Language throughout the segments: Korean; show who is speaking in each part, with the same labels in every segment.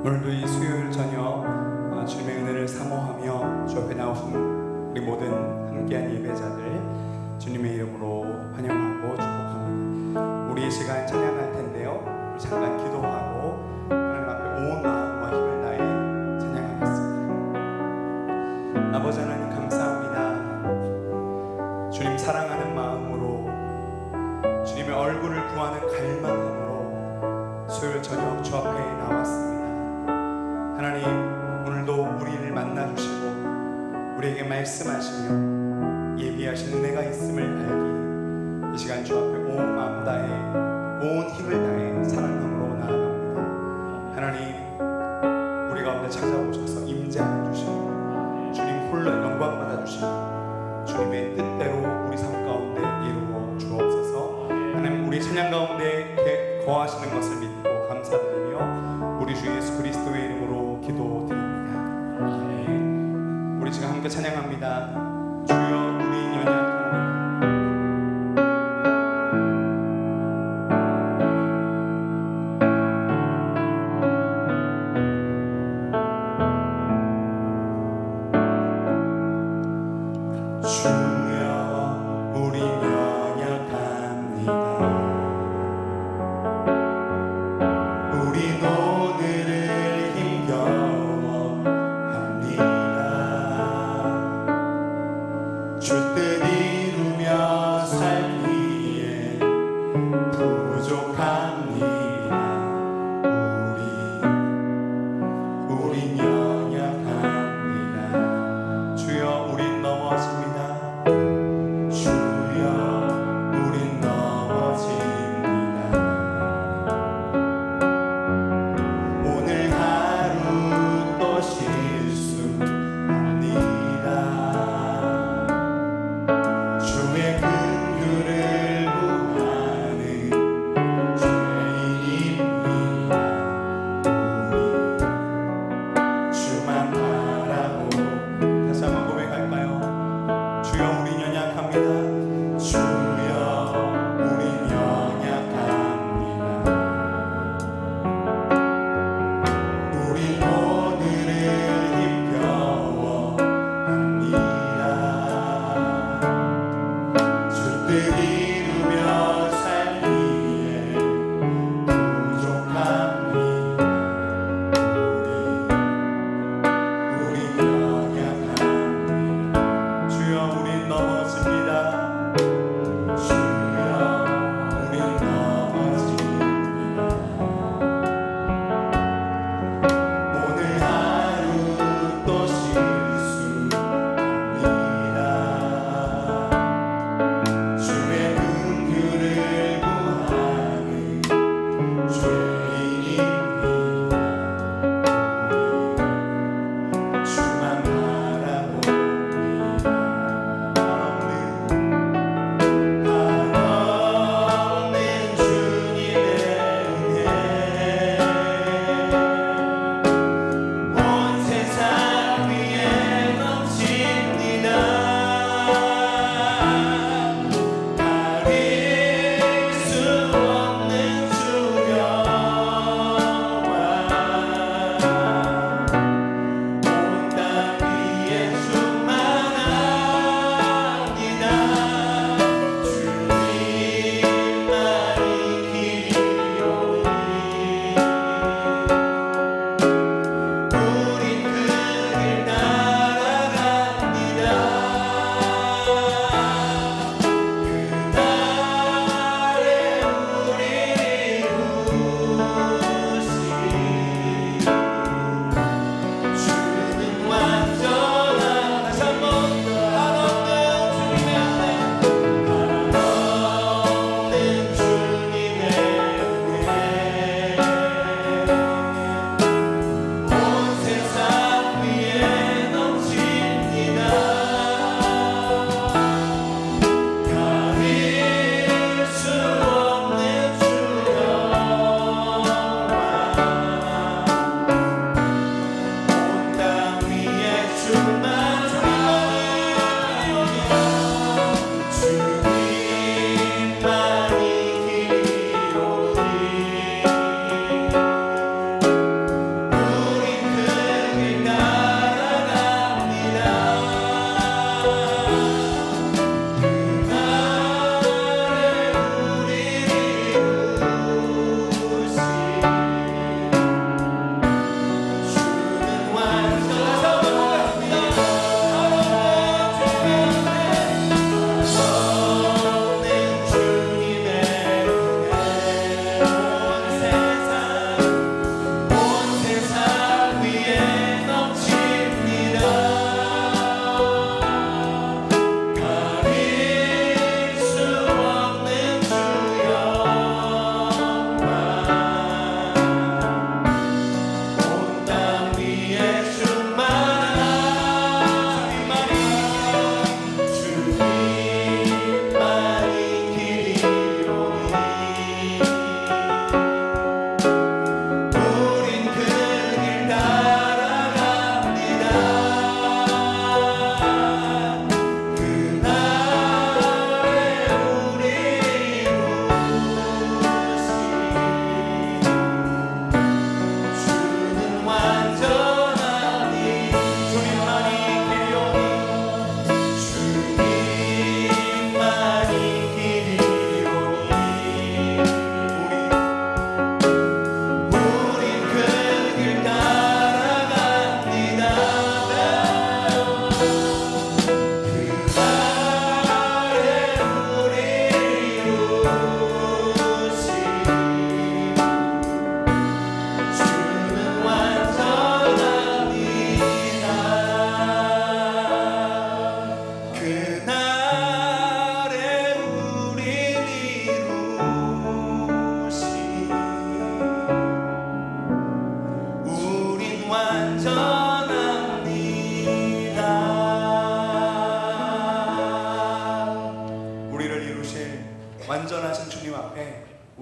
Speaker 1: 오늘도 이 수요일 저녁 주님의 은혜를 사모하며 주 앞에 나오신 우리 모든 함께한 예배자들 주님의 이름으로 환영하고 축복합니다. 우리 이 시간 찬양할 텐데요, 우리 잠깐 기도하고 하나님 앞에 온 마음과 힘을 다해 찬양하겠습니다. 아버지 하나님 감사합니다. 주님 사랑하는 마음으로 주님의 얼굴을 구하는 갈망함으로 수요일 저녁 주 앞에 나왔습니다. 하나님, 오늘도 우리를 만나주시고 우리에게 말씀하시며 예비하신 은혜가 있음을 알기 이 시간 주 앞에 온 마음 다해 온 힘을 다해 사랑함으로 나아갑니다. 하나님, 우리 가운데 찾아오셔서 임재해 주시고 주님 홀로 영광 받아주시고 주님의 뜻대로 우리 삶 가운데 이루어 주옵소서. 하나님, 우리 찬양 가운데 거하시는 것을 믿고 감사드리며 우리 주 예수 그리스도의 이름으로 기도드립니다. 우리 지금 함께 찬양합니다. 주여 우리 연약함을 주여 우리 연약합니다. 우린 오늘을 힘겨워합니다.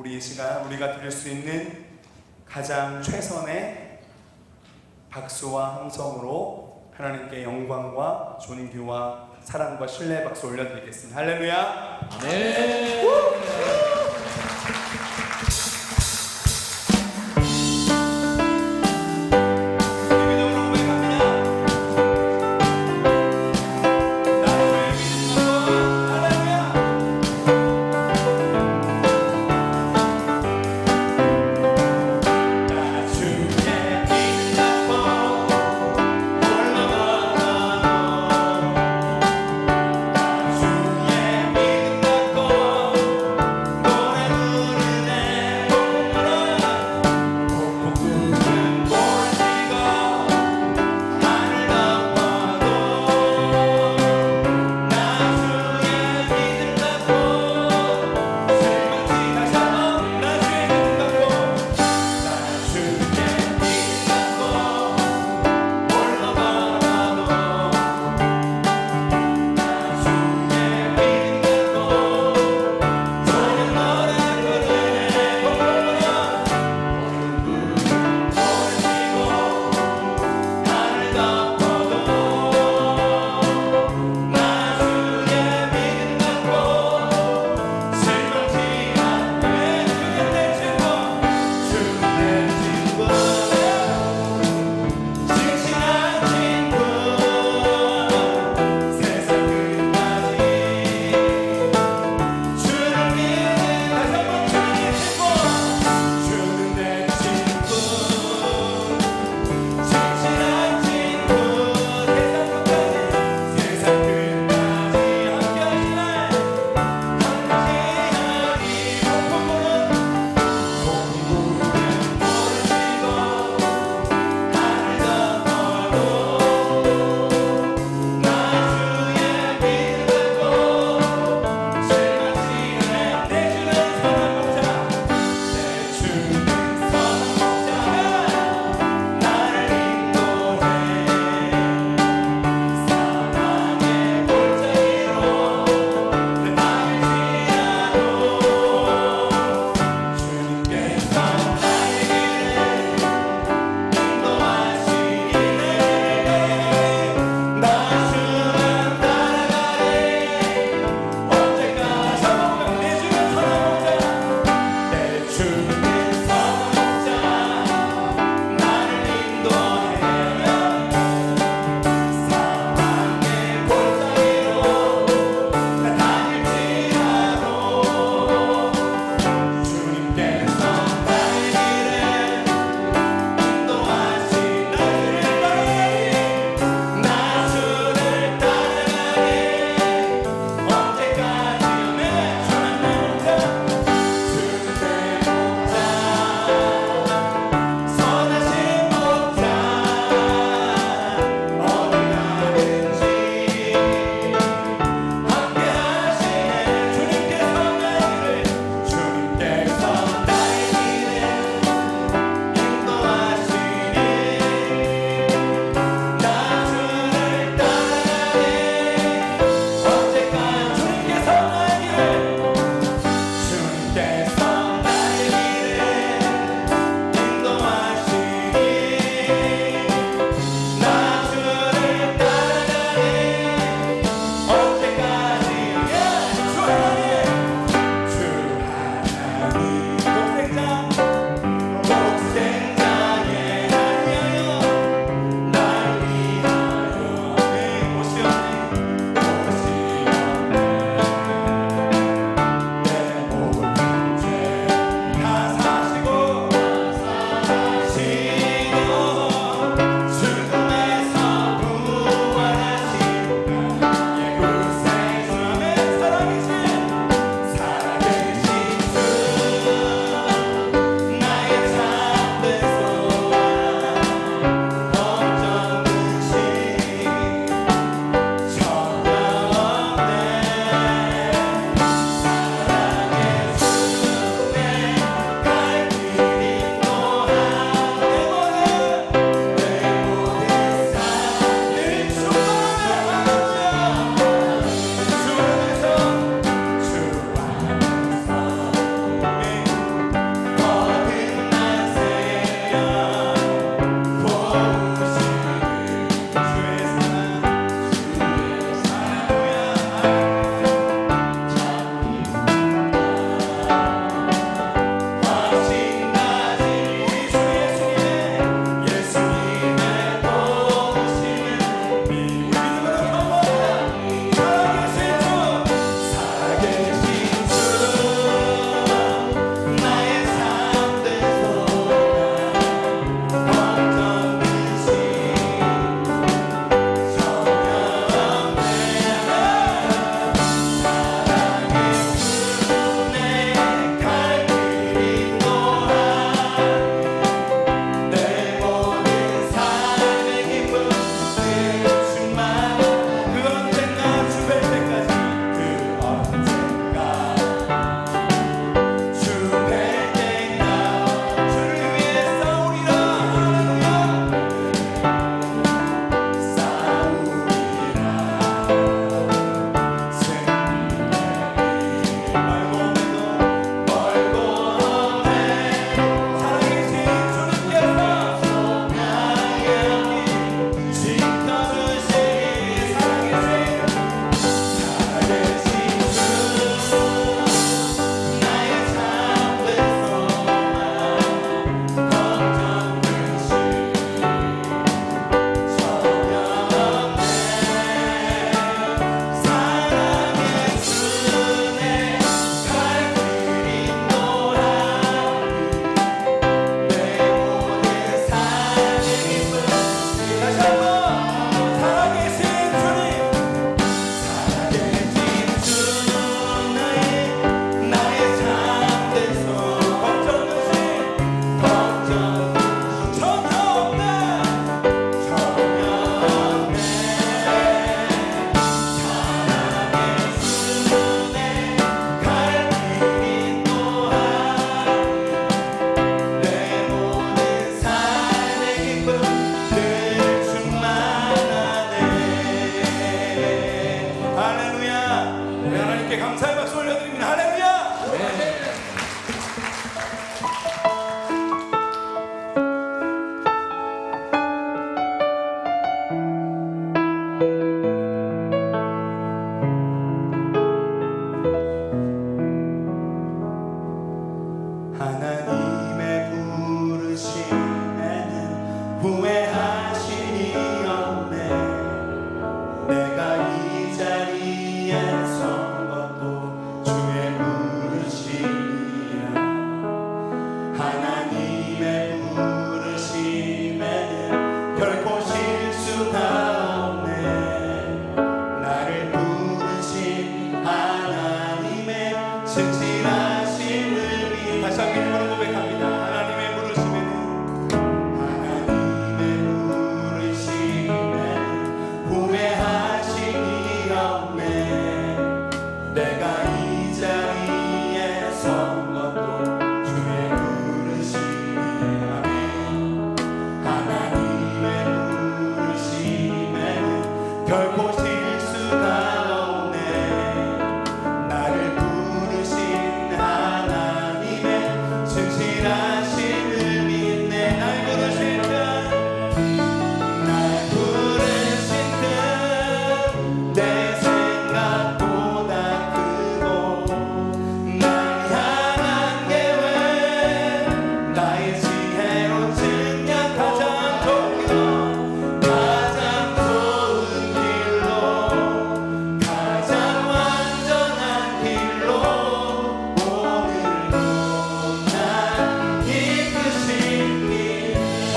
Speaker 1: 우리 이 시간 우리가 드릴 수 있는 가장 최선의 박수와 함성으로 하나님께 영광과 존귀와 사랑과 신뢰의 박수 올려드리겠습니다. 할렐루야.
Speaker 2: 아멘.
Speaker 1: 너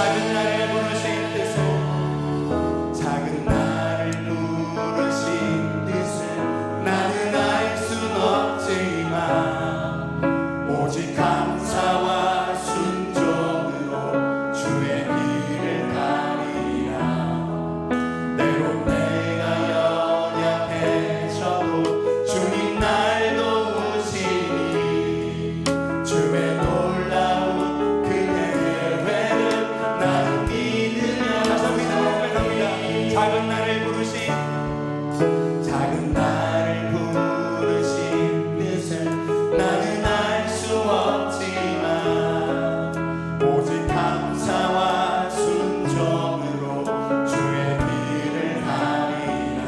Speaker 1: 작은 나를 부르신 뜻은 작은 나를 부르신 뜻은 나는 알 순 없지만 오직 감사와 순종으로 주의 길을 가리라. 때론 내가 연약해져도 주님 날 도우시니 주의 놀라운 그 계획을 나는 믿으며 다시 한번 고백합니다. 작은 나를 부르신 뜻을 나는 알 수 없지만 오직 감사와 순종으로 주의 길을 가리라.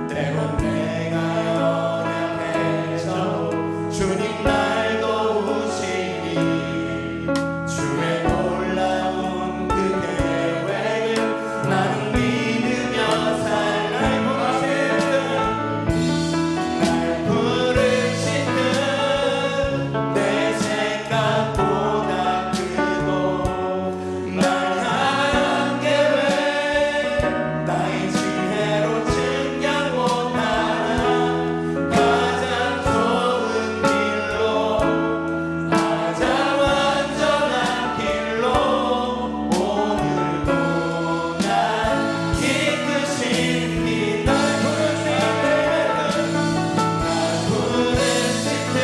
Speaker 1: 때론 내가 연약해져도 주님 날 도우시니 주의 놀라운 그 계획을 나는 믿으며 살. 날 부르신 듯 내 생각보다 크고 날 향한 계획 나의 지혜로 증량 못하나 가장 좋은 길로 가장 완전한 길로 오늘도 날 이끄신 니. 날 부르신 듯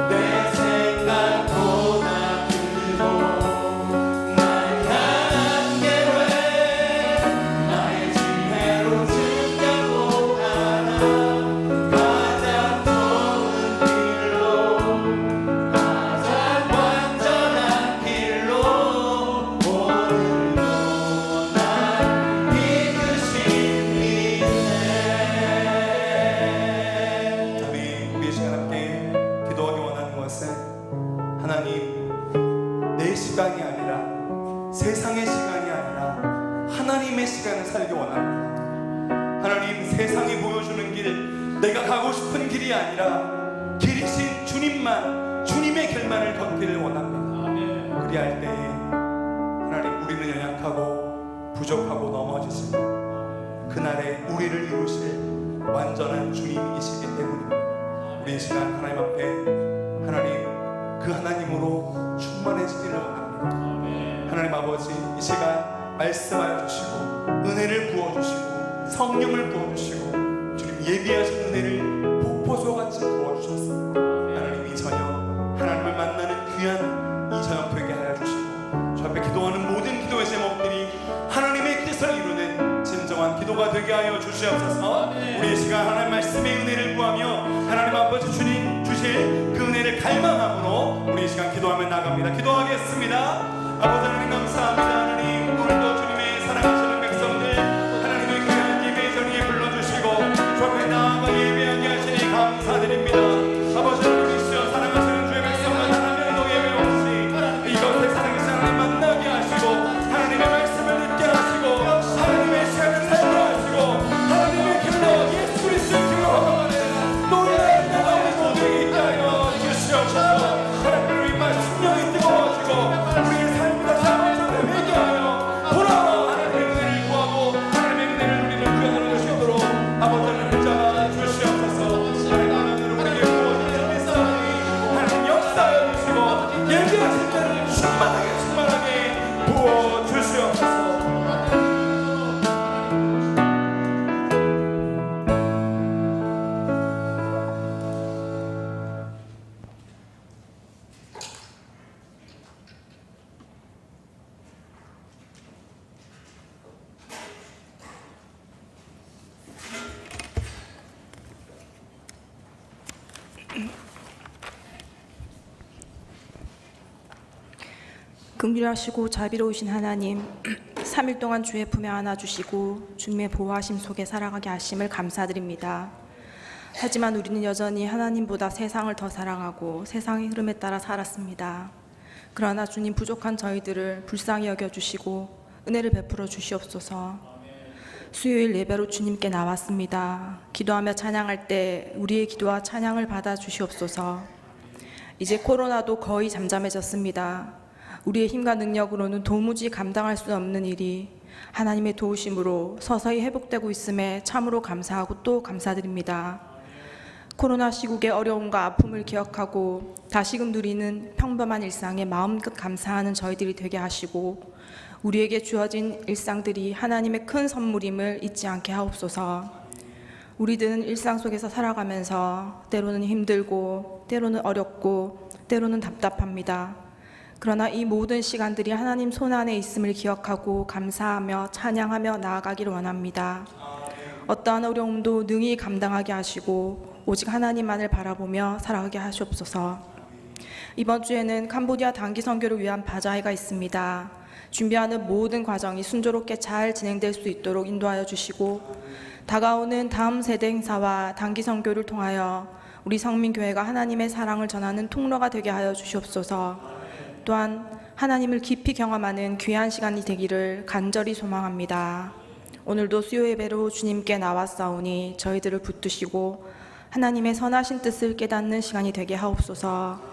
Speaker 1: 내 생각보다 크고 날 향한 계획 나의 지혜로 증량 못하나 가장 좋은 길로 가장 완전한 길로 오늘도 날 이끄신 이네. 우리 시간 함께 기도하기 원하는 것은 하나님, 내 시간이 아니라 세상의 시간이 아니라 하나님의 시간을 살기 원합니다. 하나님, 세상이 보여주는 길, 내가 가고 싶은 길이 아니라 길이신 주님만, 주님의 길만을 걷기를 원합니다. 그리할 때에 하나님, 우리는 연약하고 부족하고 넘어지시고 그날에 우리를 이루실 완전한 주님이시기 때문입니다. 우리 이 시간 하나님 앞에 하나님, 그 하나님으로 충만해지기를 원합니다. 하나님 아버지, 이 시간 말씀하여 주시고 은혜를 부어주시고 성령을 부어주시고 주님 예비하신 은혜를 폭포수같이 부어주셨습니다. 하나님, 이 저녁 하나님을 만나는 귀한 이 저녁 되게 하여 주시고 주 앞에 기도하는 모든 기도의 제목들이 하나님의 뜻을 이루는 진정한 기도가 되게 하여 주시옵소서. 우리 이 시간 하나님 말씀의 은혜를 구하며 하나님 아버지 주님 주실 그 은혜를 갈망함으로 우리 이 시간 기도하며 나갑니다. 기도하겠습니다. 아버지 하나님 감사합니다. 하나님, 오늘도 주님의 사랑하시는 백성들 하나님의 귀한 예배 자리에 불러주시고 주 앞에 나아가 예배하게 하시니 감사드립니다. 아버지 하나님, 주여 사랑하시는 주의 백성들 하나님 도 예배 없이 이곳에 살아계신 하나님 만나게 하시고 하나님의 말씀을 듣게 하시고 하나님의 시간을 살게 하시고 하나님의 길로 예수 그리스도의 길로 걸어가는 놀라운 나가 우리 모두에게 있게 하여 주시옵소서. 하나님, 우리 심령이 뜨거워지고 우리의 삶과 삶을 회개하여 돌아와 하나님의 은혜를 구하고 하나님의 은혜를 우리는 구하는 것이 있도록 아버지 하나님 붙잡아 주시옵소서. 하나님, 하나님을 우리에게 부어주신 믿사오니 하나님 역사하여 주시고 예비하신 때를 충만하게 부어 주시옵소서.
Speaker 2: 긍휼하시고 자비로우신 하나님, 3일 동안 주의 품에 안아주시고 주님의 보호하심 속에 살아가게 하심을 감사드립니다. 하지만 우리는 여전히 하나님보다 세상을 더 사랑하고 세상의 흐름에 따라 살았습니다. 그러나 주님, 부족한 저희들을 불쌍히 여겨주시고 은혜를 베풀어 주시옵소서. 수요일 예배로 주님께 나왔습니다. 기도하며 찬양할 때 우리의 기도와 찬양을 받아 주시옵소서. 이제 코로나도 거의 잠잠해졌습니다. 우리의 힘과 능력으로는 도무지 감당할 수 없는 일이 하나님의 도우심으로 서서히 회복되고 있음에 참으로 감사하고 또 감사드립니다. 코로나 시국의 어려움과 아픔을 기억하고 다시금 누리는 평범한 일상에 마음껏 감사하는 저희들이 되게 하시고 우리에게 주어진 일상들이 하나님의 큰 선물임을 잊지 않게 하옵소서. 우리들은 일상 속에서 살아가면서 때로는 힘들고 때로는 어렵고 때로는 답답합니다. 그러나 이 모든 시간들이 하나님 손안에 있음을 기억하고 감사하며 찬양하며 나아가기를 원합니다. 어떠한 어려움도 능히 감당하게 하시고 오직 하나님만을 바라보며 살아가게 하시옵소서. 이번 주에는 캄보디아 단기 선교를 위한 바자회가 있습니다. 준비하는 모든 과정이 순조롭게 잘 진행될 수 있도록 인도하여 주시고 다가오는 다음 세대 행사와 단기 선교를 통하여 우리 성민교회가 하나님의 사랑을 전하는 통로가 되게 하여 주시옵소서. 또한 하나님을 깊이 경험하는 귀한 시간이 되기를 간절히 소망합니다. 오늘도 수요 예배로 주님께 나왔사오니 저희들을 붙드시고 하나님의 선하신 뜻을 깨닫는 시간이 되게 하옵소서.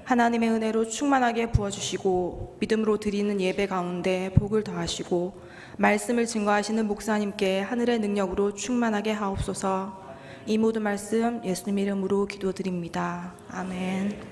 Speaker 2: 하나님의 은혜로 충만하게 부어주시고 믿음으로 드리는 예배 가운데 복을 더하시고 말씀을 증거하시는 목사님께 하늘의 능력으로 충만하게 하옵소서. 이 모든 말씀 예수님 이름으로 기도드립니다. 아멘.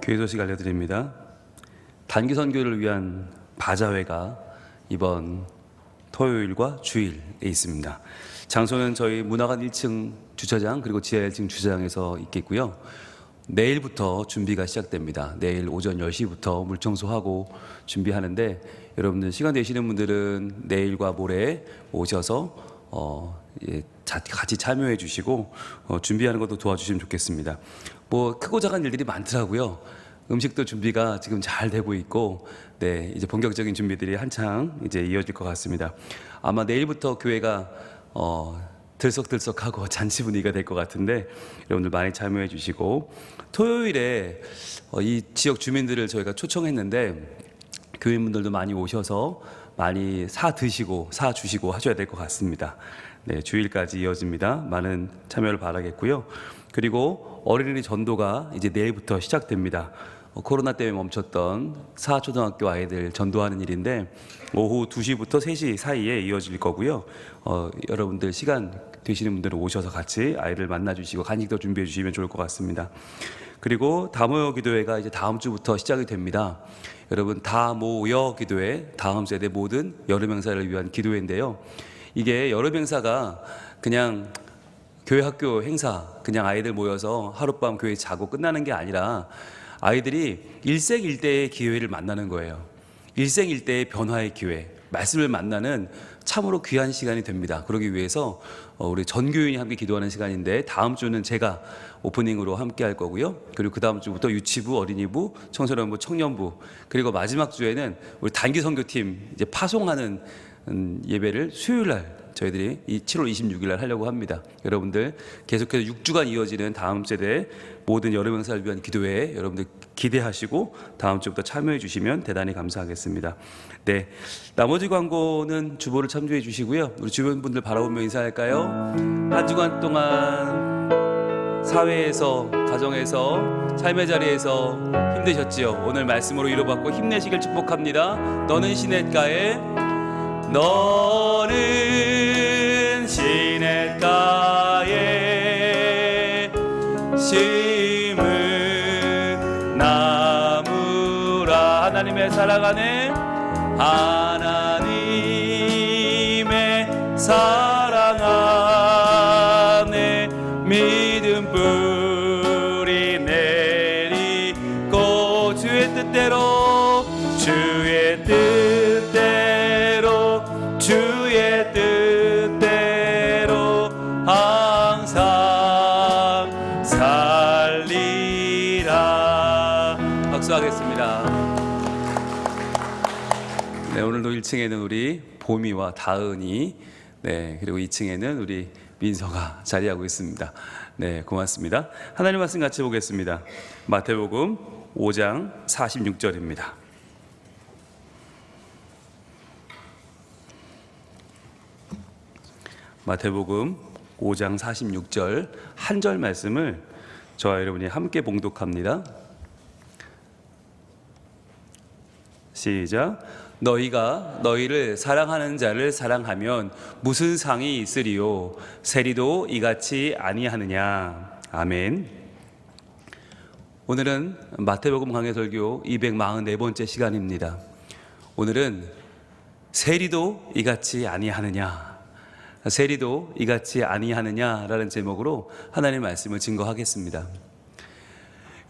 Speaker 3: 교회 소식 알려드립니다. 단기 선교를 위한 바자회가 이번 토요일과 주일에 있습니다. 장소는 저희 문화관 1층 주차장 그리고 지하 1층 주차장에서 있겠고요. 내일부터 준비가 시작됩니다. 내일 오전 10시부터 물청소하고 준비하는데 여러분들 시간 되시는 분들은 내일과 모레 오셔서 같이 참여해 주시고 준비하는 것도 도와주시면 좋겠습니다. 뭐 크고 작은 일들이 많더라고요. 음식도 준비가 지금 잘 되고 있고, 네, 이제 본격적인 준비들이 한창 이제 이어질 것 같습니다. 아마 내일부터 교회가 들썩들썩하고 잔치 분위기가 될 것 같은데 여러분들 많이 참여해 주시고, 토요일에 이 지역 주민들을 저희가 초청했는데 교인분들도 많이 오셔서 많이 사 드시고 사 주시고 하셔야 될 것 같습니다. 네, 주일까지 이어집니다. 많은 참여를 바라겠고요. 그리고 어린이 전도가 이제 내일부터 시작됩니다. 코로나 때문에 멈췄던 사초등학교 아이들 전도하는 일인데 오후 2시부터 3시 사이에 이어질 거고요. 여러분들 시간 되시는 분들은 오셔서 같이 아이들 만나주시고 간식도 준비해 주시면 좋을 것 같습니다. 그리고 다모여 기도회가 이제 다음 주부터 시작이 됩니다. 여러분, 다모여 기도회, 다음 세대 모든 여름 행사를 위한 기도회인데요. 이게 여름 행사가 그냥 교회 학교 행사, 그냥 아이들 모여서 하룻밤 교회 자고 끝나는 게 아니라 아이들이 일생일대의 기회를 만나는 거예요. 일생일대의 변화의 기회, 말씀을 만나는 참으로 귀한 시간이 됩니다. 그러기 위해서 우리 전교인이 함께 기도하는 시간인데 다음 주는 제가 오프닝으로 함께 할 거고요. 그리고 그 다음 주부터 유치부, 어린이부, 청소년부, 청년부, 그리고 마지막 주에는 우리 단기 선교팀 이제 파송하는 예배를 수요일 날 저희들이 이 7월 26일 날 하려고 합니다. 여러분들 계속해서 6주간 이어지는 다음 세대 모든 여름 행사를 위한 기도회에 여러분들 기대하시고 다음 주부터 참여해 주시면 대단히 감사하겠습니다. 네, 나머지 광고는 주보를 참조해 주시고요. 우리 주변 분들 바라보며 인사할까요? 한 주간 동안 사회에서, 가정에서, 삶의 자리에서 힘드셨지요? 오늘 말씀으로 위로받고 힘내시길 축복합니다. 너는 시냇가에, 너는 시냇가에 심은 나무라. 하나님의 사랑 안에, 하나님의 사랑 안에 믿음 뿌리 내리고 주의 뜻대로, 주의 뜻대로, 주의 뜻대로 항상 살리라. 박수하겠습니다. 네, 오늘도 1층에는 우리 보미와 다은이, 네, 그리고 2층에는 우리 민서가 자리하고 있습니다. 네, 고맙습니다. 하나님 말씀 같이 보겠습니다. 마태복음 5장 46절입니다. 마태복음 5장 46절 한 절 말씀을 저와 여러분이 함께 봉독합니다. 시작. 너희가 너희를 사랑하는 자를 사랑하면 무슨 상이 있으리요? 세리도 이같이 아니하느냐? 아멘. 오늘은 마태복음 강해 설교 244번째 시간입니다. 오늘은 세리도 이같이 아니하느냐? 세리도 이같이 아니하느냐라는 제목으로 하나님의 말씀을 증거하겠습니다.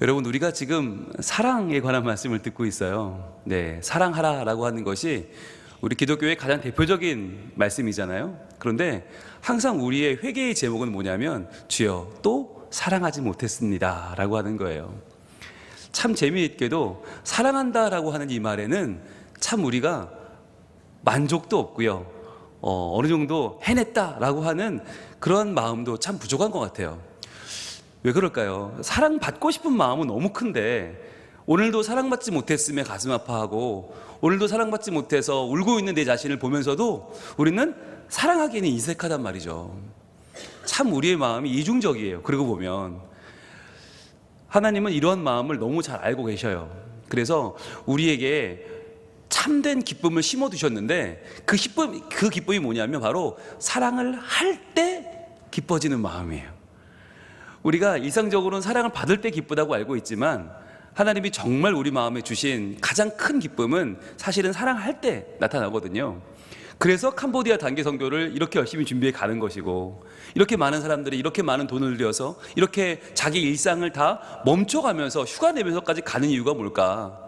Speaker 3: 여러분, 우리가 지금 사랑에 관한 말씀을 듣고 있어요. 네, 사랑하라라고 하는 것이 우리 기독교의 가장 대표적인 말씀이잖아요. 그런데 항상 우리의 회개의 제목은 뭐냐면 주여 또 사랑하지 못했습니다 라고 하는 거예요. 참 재미있게도 사랑한다라고 하는 이 말에는 참 우리가 만족도 없고요, 어느 정도 해냈다라고 하는 그런 마음도 참 부족한 것 같아요. 왜 그럴까요? 사랑받고 싶은 마음은 너무 큰데 오늘도 사랑받지 못했음에 가슴 아파하고 오늘도 사랑받지 못해서 울고 있는 내 자신을 보면서도 우리는 사랑하기에는 인색하단 말이죠. 참 우리의 마음이 이중적이에요. 그러고 보면 하나님은 이런 마음을 너무 잘 알고 계셔요. 그래서 우리에게 참된 기쁨을 심어두셨는데 그 기쁨이 뭐냐면 바로 사랑을 할 때 기뻐지는 마음이에요. 우리가 일상적으로는 사랑을 받을 때 기쁘다고 알고 있지만 하나님이 정말 우리 마음에 주신 가장 큰 기쁨은 사실은 사랑할 때 나타나거든요. 그래서 캄보디아 단기 선교를 이렇게 열심히 준비해 가는 것이고, 이렇게 많은 사람들이 이렇게 많은 돈을 들여서 이렇게 자기 일상을 다 멈춰가면서 휴가 내면서까지 가는 이유가 뭘까?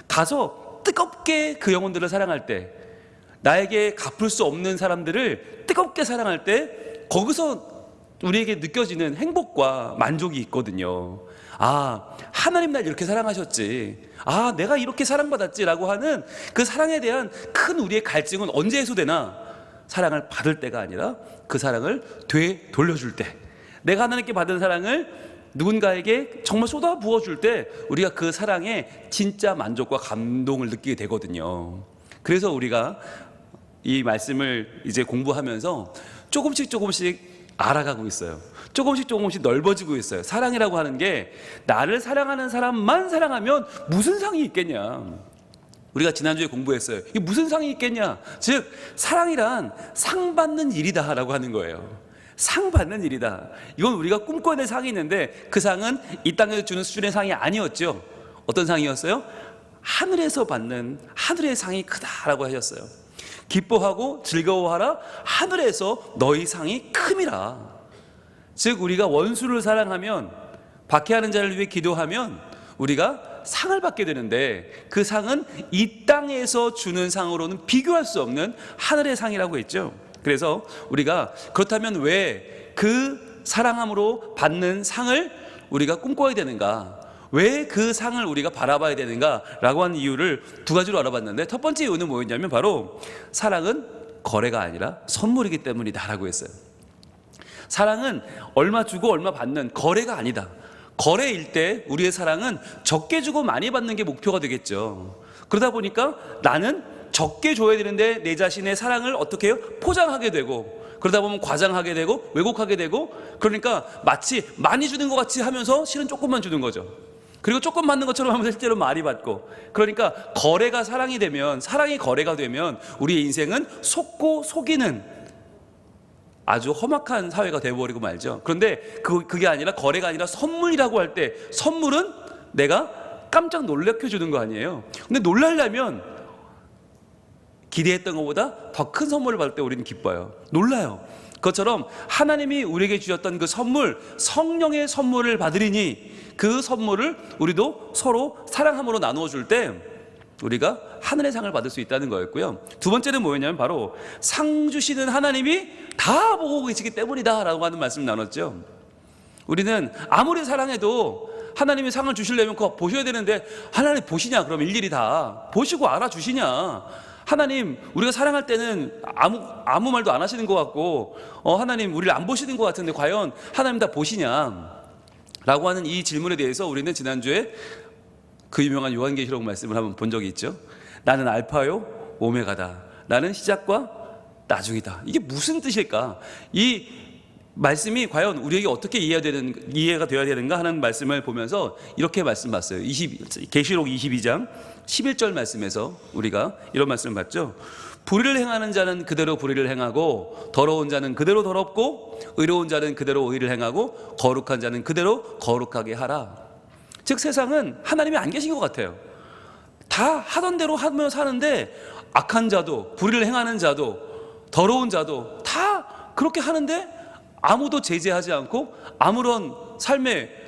Speaker 3: 가서 뜨겁게 그 영혼들을 사랑할 때, 나에게 갚을 수 없는 사람들을 뜨겁게 사랑할 때 거기서 우리에게 느껴지는 행복과 만족이 있거든요. 아, 하나님 날 이렇게 사랑하셨지, 아, 내가 이렇게 사랑받았지라고 하는 그 사랑에 대한 큰 우리의 갈증은 언제 해소되나? 사랑을 받을 때가 아니라 그 사랑을 되돌려줄 때, 내가 하나님께 받은 사랑을 누군가에게 정말 쏟아 부어줄 때 우리가 그 사랑에 진짜 만족과 감동을 느끼게 되거든요. 그래서 우리가 이 말씀을 이제 공부하면서 조금씩 알아가고 있어요. 조금씩 넓어지고 있어요. 사랑이라고 하는 게 나를 사랑하는 사람만 사랑하면 무슨 상이 있겠냐. 우리가 지난주에 공부했어요. 이게 무슨 상이 있겠냐. 즉 사랑이란 상 받는 일이다 라고 하는 거예요. 상 받는 일이다. 이건 우리가 꿈꿔낼 상이 있는데 그 상은 이 땅에서 주는 수준의 상이 아니었죠. 어떤 상이었어요? 하늘에서 받는 하늘의 상이 크다라고 하셨어요. 기뻐하고 즐거워하라, 하늘에서 너희 상이 큼이라. 즉 우리가 원수를 사랑하면, 박해하는 자를 위해 기도하면 우리가 상을 받게 되는데 그 상은 이 땅에서 주는 상으로는 비교할 수 없는 하늘의 상이라고 했죠. 그래서 우리가 그렇다면 왜 그 사랑함으로 받는 상을 우리가 꿈꿔야 되는가, 왜 그 상을 우리가 바라봐야 되는가 라고 하는 이유를 두 가지로 알아봤는데, 첫 번째 이유는 뭐였냐면 바로 사랑은 거래가 아니라 선물이기 때문이다 라고 했어요. 사랑은 얼마 주고 얼마 받는 거래가 아니다. 거래일 때 우리의 사랑은 적게 주고 많이 받는 게 목표가 되겠죠. 그러다 보니까 나는 적게 줘야 되는데 내 자신의 사랑을 어떻게 해요? 포장하게 되고, 그러다 보면 과장하게 되고 왜곡하게 되고, 그러니까 마치 많이 주는 것 같이 하면서 실은 조금만 주는 거죠. 그리고 조금 받는 것처럼 하면서 실제로 많이 받고, 그러니까 거래가 사랑이 되면, 사랑이 거래가 되면 우리의 인생은 속고 속이는 아주 험악한 사회가 되어버리고 말죠. 그런데 그게 아니라, 거래가 아니라 선물이라고 할 때, 선물은 내가 깜짝 놀래켜 주는 거 아니에요. 근데 놀라려면 기대했던 것보다 더 큰 선물을 받을 때 우리는 기뻐요. 놀라요. 그것처럼 하나님이 우리에게 주셨던 그 선물, 성령의 선물을 받으리니 그 선물을 우리도 서로 사랑함으로 나누어 줄 때 우리가 하늘의 상을 받을 수 있다는 거였고요. 두 번째는 뭐였냐면 바로 상 주시는 하나님이 다 보고 계시기 때문이다 라고 하는 말씀을 나눴죠. 우리는 아무리 사랑해도 하나님이 상을 주시려면 그거 보셔야 되는데, 하나님 보시냐? 그럼 일일이 다 보시고 알아주시냐? 하나님, 우리가 사랑할 때는 아무 말도 안 하시는 것 같고, 하나님, 우리를 안 보시는 것 같은데 과연 하나님 다 보시냐? 라고 하는 이 질문에 대해서 우리는 지난주에 그 유명한 요한계시록 말씀을 한번 본 적이 있죠. 나는 알파요 오메가다. 나는 시작과 나중이다. 이게 무슨 뜻일까? 이 말씀이 과연 우리에게 어떻게 이해가 되어야 되는가 하는 말씀을 보면서 이렇게 말씀봤어요. 계시록 22장 11절 말씀에서 우리가 이런 말씀을 봤죠. 불의를 행하는 자는 그대로 불의를 행하고, 더러운 자는 그대로 더럽고, 의로운 자는 그대로 의를 행하고, 거룩한 자는 그대로 거룩하게 하라. 즉 세상은 하나님이 안 계신 것 같아요. 다 하던 대로 하며 사는데 악한 자도, 불의를 행하는 자도, 더러운 자도 다 그렇게 하는데 아무도 제재하지 않고 아무런 삶에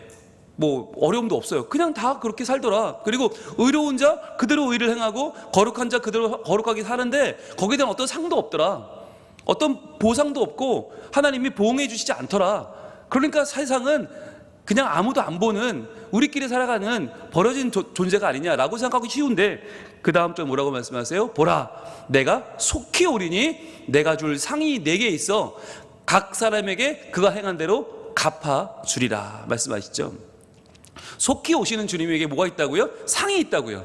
Speaker 3: 어려움도 없어요. 그냥 다 그렇게 살더라. 그리고 의로운 자 그대로 의를 행하고, 거룩한 자 그대로 거룩하게 사는데 거기에 대한 어떤 상도 없더라. 어떤 보상도 없고 하나님이 보응해 주시지 않더라. 그러니까 세상은 그냥 아무도 안 보는, 우리끼리 살아가는 버려진 존재가 아니냐라고 생각하기 쉬운데, 그 다음 절 뭐라고 말씀하세요? 보라, 내가 속히 오리니 내가 줄 상이 내게 있어 각 사람에게 그가 행한 대로 갚아주리라 말씀하시죠. 속히 오시는 주님에게 뭐가 있다고요? 상이 있다고요.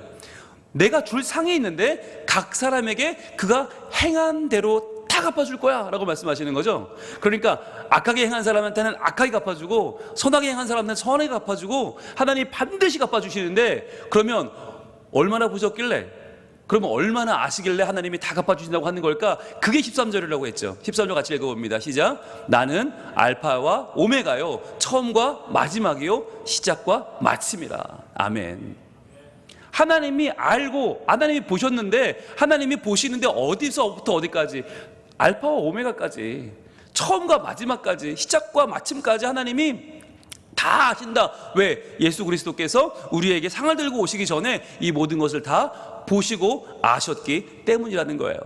Speaker 3: 내가 줄 상이 있는데 각 사람에게 그가 행한 대로 다 갚아줄 거야 라고 말씀하시는 거죠. 그러니까 악하게 행한 사람한테는 악하게 갚아주고, 선하게 행한 사람한테는 선하게 갚아주고, 하나님이 반드시 갚아주시는데, 그러면 얼마나 보셨길래, 그러면 얼마나 아시길래 하나님이 다 갚아주신다고 하는 걸까? 그게 13절이라고 했죠. 13절 같이 읽어봅니다. 시작. 나는 알파와 오메가요, 처음과 마지막이요, 시작과 마침이라. 아멘. 하나님이 알고, 하나님이 보셨는데, 하나님이 보시는데 어디서부터 어디까지, 알파와 오메가까지, 처음과 마지막까지, 시작과 마침까지 하나님이 다 아신다. 왜? 예수 그리스도께서 우리에게 상을 들고 오시기 전에 이 모든 것을 다 보시고 아셨기 때문이라는 거예요.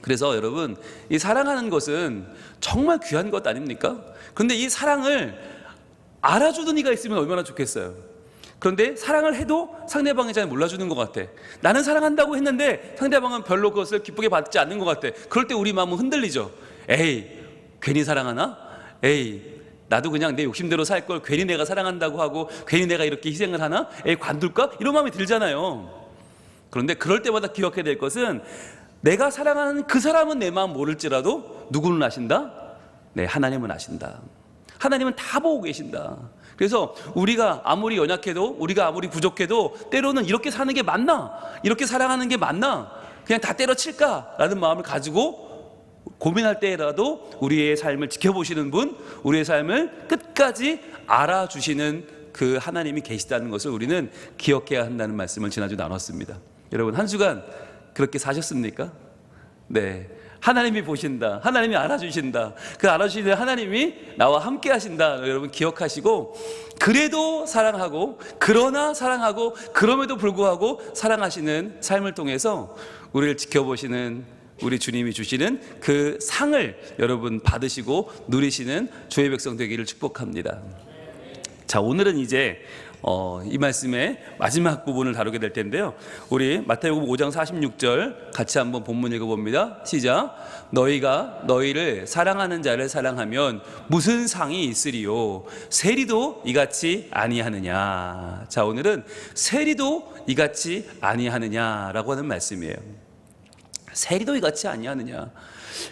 Speaker 3: 그래서 여러분, 이 사랑하는 것은 정말 귀한 것 아닙니까? 그런데 이 사랑을 알아주는 이가 있으면 얼마나 좋겠어요. 그런데 사랑을 해도 상대방이 잘 몰라주는 것 같아. 나는 사랑한다고 했는데 상대방은 별로 그것을 기쁘게 받지 않는 것 같아. 그럴 때 우리 마음은 흔들리죠. 에이, 괜히 사랑하나? 에이, 나도 그냥 내 욕심대로 살 걸 괜히 내가 사랑한다고 하고 괜히 내가 이렇게 희생을 하나? 에이, 관둘까? 이런 마음이 들잖아요. 그런데 그럴 때마다 기억해야 될 것은, 내가 사랑하는 그 사람은 내 마음 모를지라도 누구는 아신다? 네, 하나님은 아신다. 하나님은 다 보고 계신다. 그래서 우리가 아무리 연약해도, 우리가 아무리 부족해도 때로는 이렇게 사는 게 맞나? 이렇게 사랑하는 게 맞나? 그냥 다 때려칠까? 라는 마음을 가지고 고민할 때라도 우리의 삶을 지켜보시는 분, 우리의 삶을 끝까지 알아주시는 그 하나님이 계시다는 것을 우리는 기억해야 한다는 말씀을 지난주 나눴습니다. 여러분, 한 주간 그렇게 사셨습니까? 네. 하나님이 보신다. 하나님이 알아주신다. 그 알아주시는 하나님이 나와 함께 하신다. 여러분 기억하시고, 그래도 사랑하고, 그러나 사랑하고, 그럼에도 불구하고 사랑하시는 삶을 통해서 우리를 지켜보시는 우리 주님이 주시는 그 상을 여러분 받으시고 누리시는 주의 백성 되기를 축복합니다. 자, 오늘은 이제 이 말씀의 마지막 부분을 다루게 될 텐데요. 우리 마태복음 5장 46절 같이 한번 본문 읽어봅니다. 시작. 너희가 너희를 사랑하는 자를 사랑하면 무슨 상이 있으리요? 세리도 이같이 아니하느냐. 자, 오늘은 세리도 이같이 아니하느냐라고 하는 말씀이에요. 세리도 이같이 아니하느냐.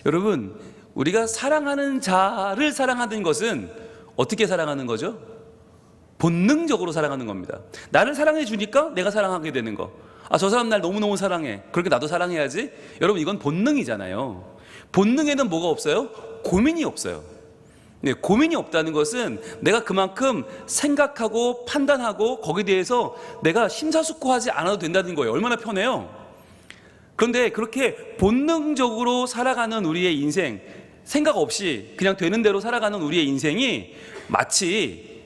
Speaker 3: 여러분, 우리가 사랑하는 자를 사랑하는 것은 어떻게 사랑하는 거죠? 본능적으로 사랑하는 겁니다. 나를 사랑해 주니까 내가 사랑하게 되는 거. 아, 저 사람 날 너무너무 사랑해. 그렇게 나도 사랑해야지. 여러분, 이건 본능이잖아요. 본능에는 뭐가 없어요? 고민이 없어요. 네, 고민이 없다는 것은 내가 그만큼 생각하고 판단하고 거기에 대해서 내가 심사숙고하지 않아도 된다는 거예요. 얼마나 편해요. 그런데 그렇게 본능적으로 살아가는 우리의 인생, 생각 없이 그냥 되는 대로 살아가는 우리의 인생이 마치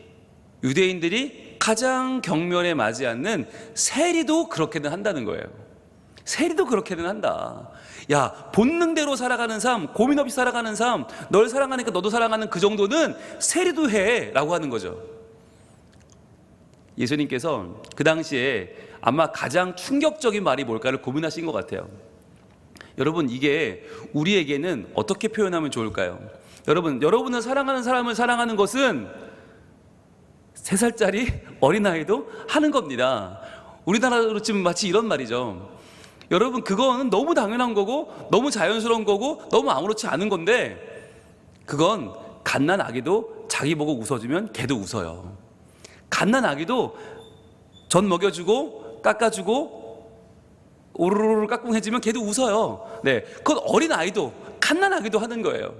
Speaker 3: 유대인들이 가장 경멸에 맞지 않는 세리도 그렇게는 한다는 거예요. 세리도 그렇게는 한다. 야, 본능대로 살아가는 삶, 고민 없이 살아가는 삶, 널 사랑하니까 너도 사랑하는 그 정도는 세리도 해 라고 하는 거죠. 예수님께서 그 당시에 아마 가장 충격적인 말이 뭘까를 고민하신 것 같아요. 여러분, 이게 우리에게는 어떻게 표현하면 좋을까요? 여러분을 사랑하는 사람을 사랑하는 것은 3살짜리 어린아이도 하는 겁니다. 우리나라로 치면 마치 이런 말이죠. 여러분, 그거는 너무 당연한 거고 너무 자연스러운 거고 너무 아무렇지 않은 건데, 그건 갓난 아기도 자기 보고 웃어주면 걔도 웃어요. 갓난 아기도 전 먹여주고 깎아주고 오르르르 까꿍해주면 걔도 웃어요. 네, 그건 어린 아이도 갓난 아기도 하는 거예요.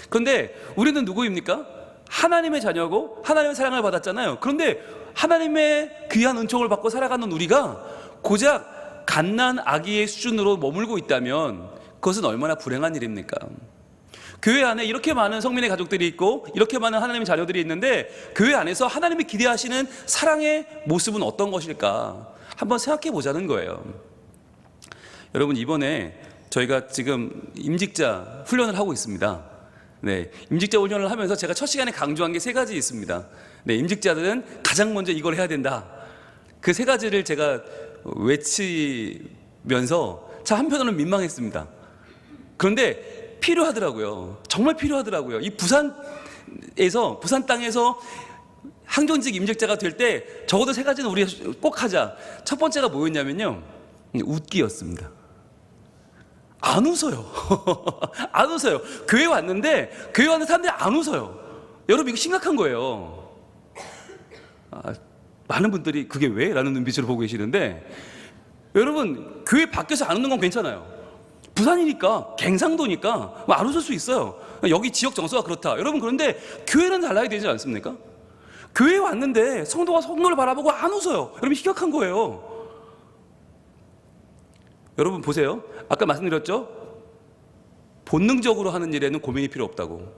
Speaker 3: 그런데 우리는 누구입니까? 하나님의 자녀고 하나님의 사랑을 받았잖아요. 그런데 하나님의 귀한 은총을 받고 살아가는 우리가 고작 갓난 아기의 수준으로 머물고 있다면 그것은 얼마나 불행한 일입니까? 교회 안에 이렇게 많은 성민의 가족들이 있고 이렇게 많은 하나님의 자녀들이 있는데, 교회 안에서 하나님이 기대하시는 사랑의 모습은 어떤 것일까 한번 생각해 보자는 거예요. 여러분, 이번에 저희가 지금 임직자 훈련을 하고 있습니다. 네, 임직자 훈련을 하면서 제가 첫 시간에 강조한 게 3가지 있습니다. 네, 임직자들은 가장 먼저 이걸 해야 된다. 그 3가지를 제가 외치면서 참 한편으로는 민망했습니다. 그런데 필요하더라고요. 정말 필요하더라고요. 이 부산 땅에서 항존직 임직자가 될 때 적어도 3가지는 우리가 꼭 하자. 첫 번째가 뭐였냐면요, 웃기였습니다. 안 웃어요. 안 웃어요. 교회 왔는데 교회 왔는 사람들이 안 웃어요. 여러분, 이거 심각한 거예요. 많은 분들이 그게 왜? 라는 눈빛으로 보고 계시는데, 여러분, 교회 밖에서 안 웃는 건 괜찮아요. 부산이니까, 갱상도니까 안 웃을 수 있어요. 여기 지역 정서가 그렇다. 여러분, 그런데 교회는 달라야 되지 않습니까? 교회에 왔는데 성도가 성도를 바라보고 안 웃어요. 여러분, 심각한 거예요. 여러분 보세요. 아까 말씀드렸죠? 본능적으로 하는 일에는 고민이 필요 없다고.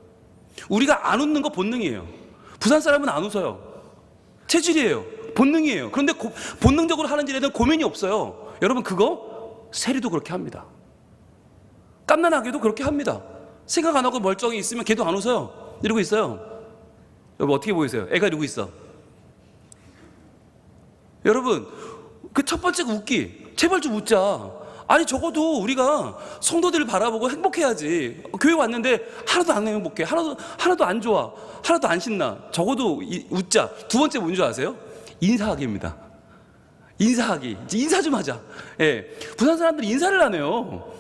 Speaker 3: 우리가 안 웃는 거 본능이에요. 부산 사람은 안 웃어요. 체질이에요. 본능이에요. 그런데 본능적으로 하는 일에는 고민이 없어요. 여러분, 그거 세리도 그렇게 합니다. 깜난아기도 그렇게 합니다. 생각 안 하고 멀쩡히 있으면 걔도 안 웃어요. 이러고 있어요. 여러분, 어떻게 보이세요? 애가 이러고 있어. 여러분, 그 첫 번째가 웃기. 제발 좀 웃자. 아니, 적어도 우리가 성도들을 바라보고 행복해야지. 교회 왔는데 하나도 안 행복해, 하나도 안 좋아, 하나도 안 신나. 적어도 웃자. 두 번째 뭔 줄 아세요? 인사하기입니다. 인사하기. 인사 좀 하자. 예, 부산 사람들이 인사를 안 해요.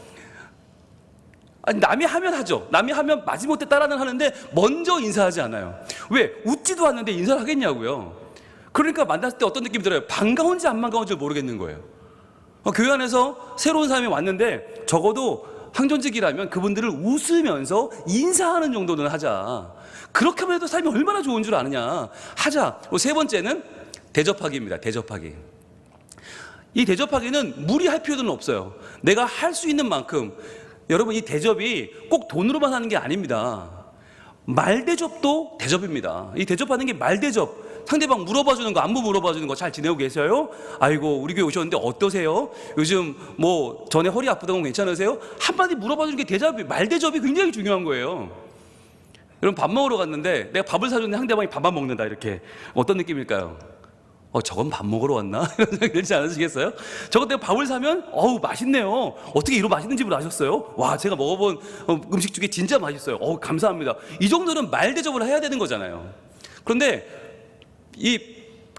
Speaker 3: 아니, 남이 하면 하죠. 남이 하면 마지못해 따라는 하는데 먼저 인사하지 않아요. 왜? 웃지도 않는데 인사를 하겠냐고요. 그러니까 만났을 때 어떤 느낌이 들어요? 반가운지 안 반가운지 모르겠는 거예요. 교회 안에서 새로운 사람이 왔는데 적어도 항존직이라면 그분들을 웃으면서 인사하는 정도는 하자. 그렇게 하면 해도 삶이 얼마나 좋은 줄 아느냐. 하자. 그리고 3번째는 대접하기입니다. 대접하기. 이 대접하기는 무리할 필요는 없어요. 내가 할 수 있는 만큼. 여러분, 이 대접이 꼭 돈으로만 하는 게 아닙니다. 말대접도 대접입니다. 이 대접하는 게 말대접. 상대방 물어봐주는 거, 안부 물어봐주는 거, 잘 지내고 계세요? 아이고, 우리 교회 오셨는데 어떠세요? 요즘 뭐 전에 허리 아프던 건 괜찮으세요? 한마디 물어봐주는 게 대접이, 말대접이 굉장히 중요한 거예요. 여러분, 밥 먹으러 갔는데 내가 밥을 사줬는데 상대방이 밥만 먹는다, 이렇게. 어떤 느낌일까요? 저건 밥 먹으러 왔나? 이런 생각이 들지 않으시겠어요? 저것 내가 밥을 사면 어우, 맛있네요. 어떻게 이런 맛있는 집을 아셨어요? 와, 제가 먹어본 음식 중에 진짜 맛있어요. 감사합니다. 이 정도는 말대접을 해야 되는 거잖아요. 그런데 이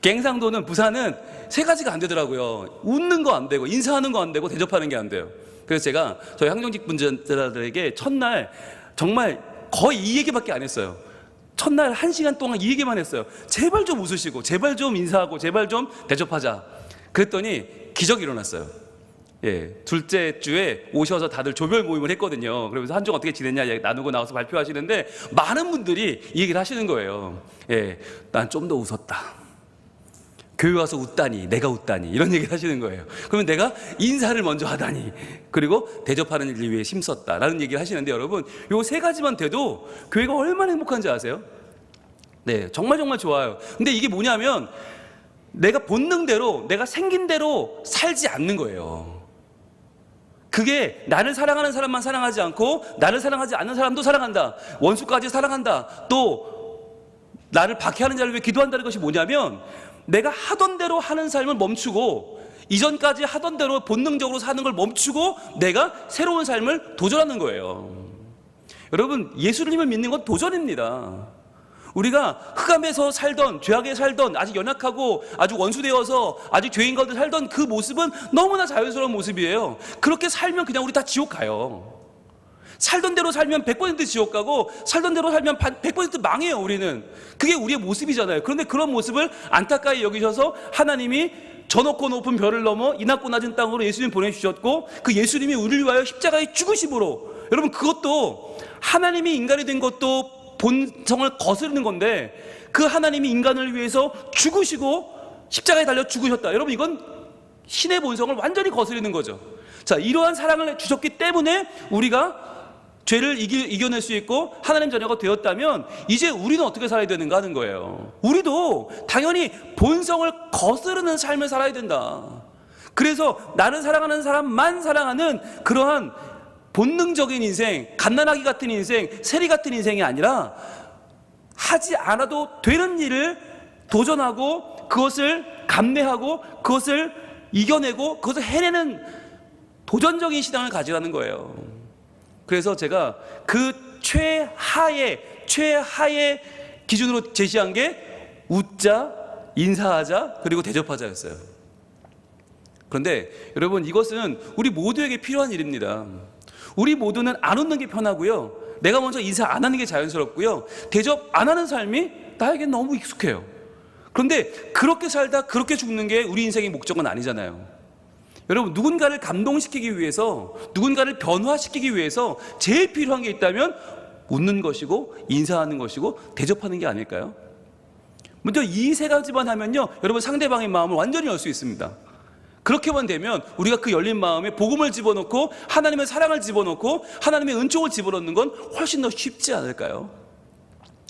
Speaker 3: 갱상도는, 부산은 3가지가 안 되더라고요. 웃는 거 안 되고, 인사하는 거 안 되고, 대접하는 게 안 돼요. 그래서 제가 저희 항존직 분들에게 첫날 정말 거의 이 얘기밖에 안 했어요. 첫날 1시간 동안 이 얘기만 했어요. 제발 좀 웃으시고, 제발 좀 인사하고, 제발 좀 대접하자. 그랬더니 기적이 일어났어요. 예, 둘째 주에 오셔서 다들 조별 모임을 했거든요. 그러면서 한 주 어떻게 지냈냐 나누고 나와서 발표하시는데 많은 분들이 이 얘기를 하시는 거예요. 예, 난 좀 더 웃었다. 교회 와서 웃다니, 내가 웃다니, 이런 얘기를 하시는 거예요. 그러면 내가 인사를 먼저 하다니, 그리고 대접하는 일 위해 힘썼다라는 얘기를 하시는데, 여러분, 요 3가지만 돼도 교회가 얼마나 행복한지 아세요? 네, 정말 정말 좋아요. 근데 이게 뭐냐면 내가 본능대로, 내가 생긴 대로 살지 않는 거예요. 그게 나를 사랑하는 사람만 사랑하지 않고 나를 사랑하지 않는 사람도 사랑한다, 원수까지 사랑한다, 또 나를 박해하는 자를 위해 기도한다는 것이 뭐냐면 내가 하던 대로 하는 삶을 멈추고 이전까지 하던 대로 본능적으로 사는 걸 멈추고 내가 새로운 삶을 도전하는 거예요. 여러분, 예수님을 믿는 건 도전입니다. 우리가 흑암에서 살던, 죄악에 살던, 아직 연약하고 아주 원수되어서 아직 죄인 가운데 살던 그 모습은 너무나 자연스러운 모습이에요. 그렇게 살면 그냥 우리 다 지옥 가요. 살던 대로 살면 100% 지옥 가고 살던 대로 살면 100% 망해요. 우리는 그게 우리의 모습이잖아요. 그런데 그런 모습을 안타까이 여기셔서 하나님이 저 높고 높은 별을 넘어 이 낮고 낮은 땅으로 예수님 보내주셨고, 그 예수님이 우리를 위하여 십자가의 죽으심으로, 여러분 그것도 하나님이 인간이 된 것도 본성을 거스르는 건데, 그 하나님이 인간을 위해서 죽으시고 십자가에 달려 죽으셨다. 여러분 이건 신의 본성을 완전히 거스르는 거죠. 자, 이러한 사랑을 주셨기 때문에 우리가 죄를 이겨낼 수 있고 하나님 자녀가 되었다면 이제 우리는 어떻게 살아야 되는가 하는 거예요. 우리도 당연히 본성을 거스르는 삶을 살아야 된다. 그래서 나를 사랑하는 사람만 사랑하는 그러한 본능적인 인생, 갓난아기 같은 인생, 세리 같은 인생이 아니라 하지 않아도 되는 일을 도전하고 그것을 감내하고 그것을 이겨내고 그것을 해내는 도전적인 신앙을 가지라는 거예요. 그래서 제가 그 최하의 기준으로 제시한 게 웃자, 인사하자, 그리고 대접하자였어요. 그런데 여러분, 이것은 우리 모두에게 필요한 일입니다. 우리 모두는 안 웃는 게 편하고요, 내가 먼저 인사 안 하는 게 자연스럽고요, 대접 안 하는 삶이 나에겐 너무 익숙해요. 그런데 그렇게 살다 그렇게 죽는 게 우리 인생의 목적은 아니잖아요. 여러분, 누군가를 감동시키기 위해서, 누군가를 변화시키기 위해서 제일 필요한 게 있다면 웃는 것이고 인사하는 것이고 대접하는 게 아닐까요? 먼저 이 세 가지만 하면요, 여러분 상대방의 마음을 완전히 열 수 있습니다. 그렇게만 되면 우리가 그 열린 마음에 복음을 집어넣고 하나님의 사랑을 집어넣고 하나님의 은총을 집어넣는 건 훨씬 더 쉽지 않을까요?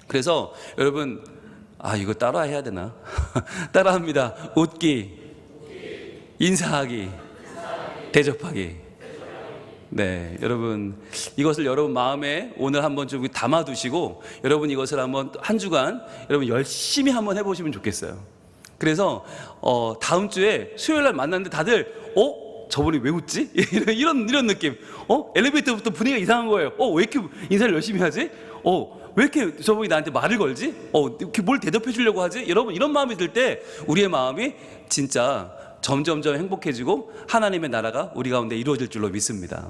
Speaker 3: 그래서 여러분, 이거 따라 해야 되나? 따라합니다. 웃기, 인사하기, 대접하기. 네, 여러분 이것을 여러분 마음에 오늘 한번 좀 담아두시고 여러분 이것을 한번 한 주간 여러분 열심히 한번 해보시면 좋겠어요. 그래서 다음 주에 수요일 날 만났는데 다들 저분이 왜 웃지? 이런 느낌. 엘리베이터부터 분위기가 이상한 거예요. 왜 이렇게 인사를 열심히 하지? 왜 이렇게 저분이 나한테 말을 걸지? 이렇게 뭘 대답해 주려고 하지? 여러분 이런 마음이 들 때 우리의 마음이 진짜 점점점 행복해지고 하나님의 나라가 우리 가운데 이루어질 줄로 믿습니다.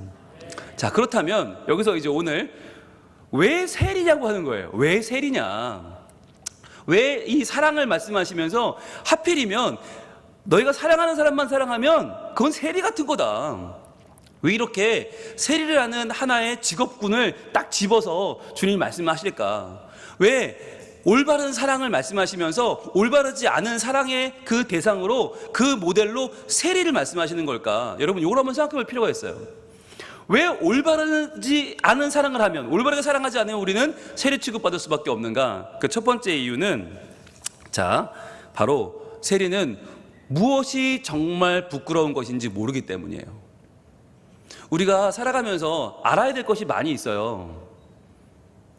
Speaker 3: 자, 그렇다면 여기서 이제 오늘 왜 세리냐고 하는 거예요. 왜 세리냐? 왜 이 사랑을 말씀하시면서 하필이면 너희가 사랑하는 사람만 사랑하면 그건 세리 같은 거다. 왜 이렇게 세리를 하는 하나의 직업군을 딱 집어서 주님이 말씀하실까? 왜 올바른 사랑을 말씀하시면서 올바르지 않은 사랑의 그 대상으로 그 모델로 세리를 말씀하시는 걸까? 여러분 이걸 한번 생각해 볼 필요가 있어요. 왜 올바르지 않은 사랑을 하면, 올바르게 사랑하지 않으면 우리는 세리 취급받을 수밖에 없는가? 그 첫 번째 이유는, 자, 바로 세리는 무엇이 정말 부끄러운 것인지 모르기 때문이에요. 우리가 살아가면서 알아야 될 것이 많이 있어요.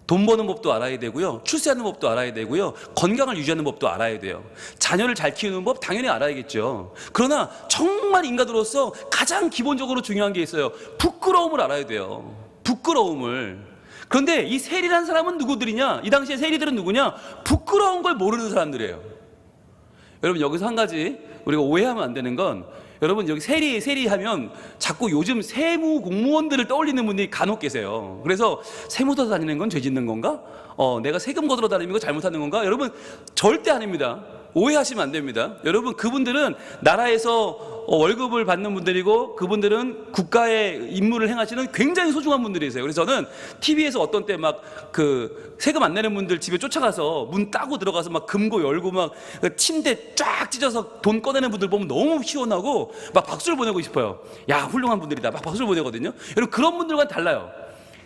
Speaker 3: 돈 버는 법도 알아야 되고요, 출세하는 법도 알아야 되고요, 건강을 유지하는 법도 알아야 돼요, 자녀를 잘 키우는 법 당연히 알아야겠죠. 그러나 정말 인간으로서 가장 기본적으로 중요한 게 있어요. 부끄러움을 알아야 돼요. 부끄러움을. 그런데 이 세리라는 사람은 누구들이냐? 이 당시에 세리들은 누구냐? 부끄러운 걸 모르는 사람들이에요. 여러분 여기서 한 가지 우리가 오해하면 안 되는 건, 여러분 여기 세리 하면 자꾸 요즘 세무 공무원들을 떠올리는 분들이 간혹 계세요. 그래서 세무 더 다니는 건 죄 짓는 건가? 내가 세금 거들어 다니는 거 잘못하는 건가? 여러분 절대 아닙니다. 오해하시면 안 됩니다. 여러분 그분들은 나라에서 월급을 받는 분들이고 그분들은 국가의 임무를 행하시는 굉장히 소중한 분들이세요. 그래서 저는 TV에서 어떤 때 막 그 세금 안 내는 분들 집에 쫓아가서 문 따고 들어가서 막 금고 열고 막 침대 쫙 찢어서 돈 꺼내는 분들 보면 너무 시원하고 막 박수를 보내고 싶어요. 야, 훌륭한 분들이다. 막 박수를 보내거든요. 여러분 그런 분들과는 달라요.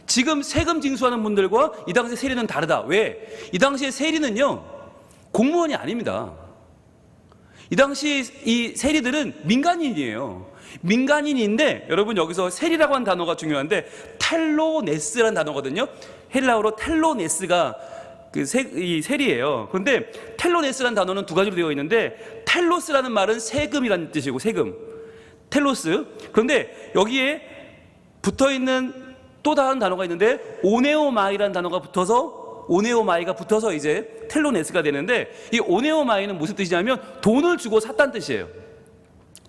Speaker 3: 지금 세금 징수하는 분들과 이 당시의 세리는 다르다. 왜? 이 당시의 세리는요, 공무원이 아닙니다. 이 당시 이 세리들은 민간인이에요. 민간인인데, 여러분 여기서 세리라고 하는 단어가 중요한데 텔로네스라는 단어거든요. 헬라어로 텔로네스가 이 세리예요. 그런데 텔로네스라는 단어는 두 가지로 되어 있는데, 텔로스라는 말은 세금이라는 뜻이고, 세금, 텔로스. 그런데 여기에 붙어 있는 또 다른 단어가 있는데, 오네오마이라는 단어가 붙어서, 오네오마이가 붙어서 이제 텔로네스가 되는데, 이 오네오마이는 무슨 뜻이냐면 돈을 주고 샀다는 뜻이에요.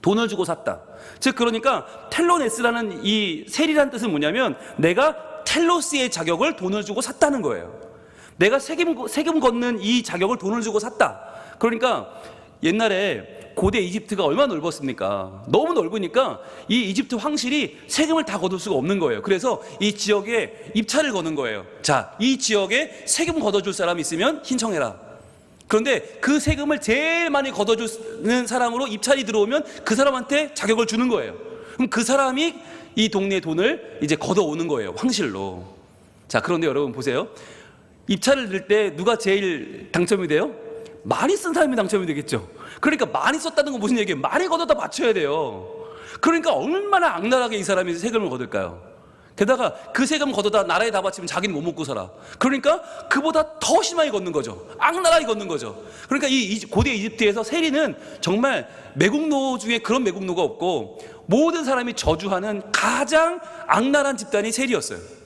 Speaker 3: 돈을 주고 샀다. 즉 그러니까 텔로네스라는 이 세리라는 뜻은 뭐냐면, 내가 텔로스의 자격을 돈을 주고 샀다는 거예요. 내가 세금 걷는 이 자격을 돈을 주고 샀다. 그러니까 옛날에 고대 이집트가 얼마나 넓었습니까? 너무 넓으니까 이 이집트 황실이 세금을 다 거둘 수가 없는 거예요. 그래서 이 지역에 입찰을 거는 거예요. 자, 이 지역에 세금 걷어줄 사람 있으면 신청해라. 그런데 그 세금을 제일 많이 걷어주는 사람으로 입찰이 들어오면 그 사람한테 자격을 주는 거예요. 그럼 그 사람이 이 동네의 돈을 이제 걷어오는 거예요, 황실로. 자, 그런데 여러분 보세요. 입찰을 들 때 누가 제일 당첨이 돼요? 많이 쓴 사람이 당첨이 되겠죠. 그러니까 많이 썼다는 건 무슨 얘기예요? 많이 걷어다 바쳐야 돼요. 그러니까 얼마나 악랄하게 이 사람이 세금을 거둘까요? 게다가 그 세금 걷어다 나라에 다 바치면 자기는 못 먹고 살아. 그러니까 그보다 더 심하게 걷는 거죠. 악랄하게 걷는 거죠. 그러니까 이 고대 이집트에서 세리는 정말 매국노 중에 그런 매국노가 없고, 모든 사람이 저주하는 가장 악랄한 집단이 세리였어요.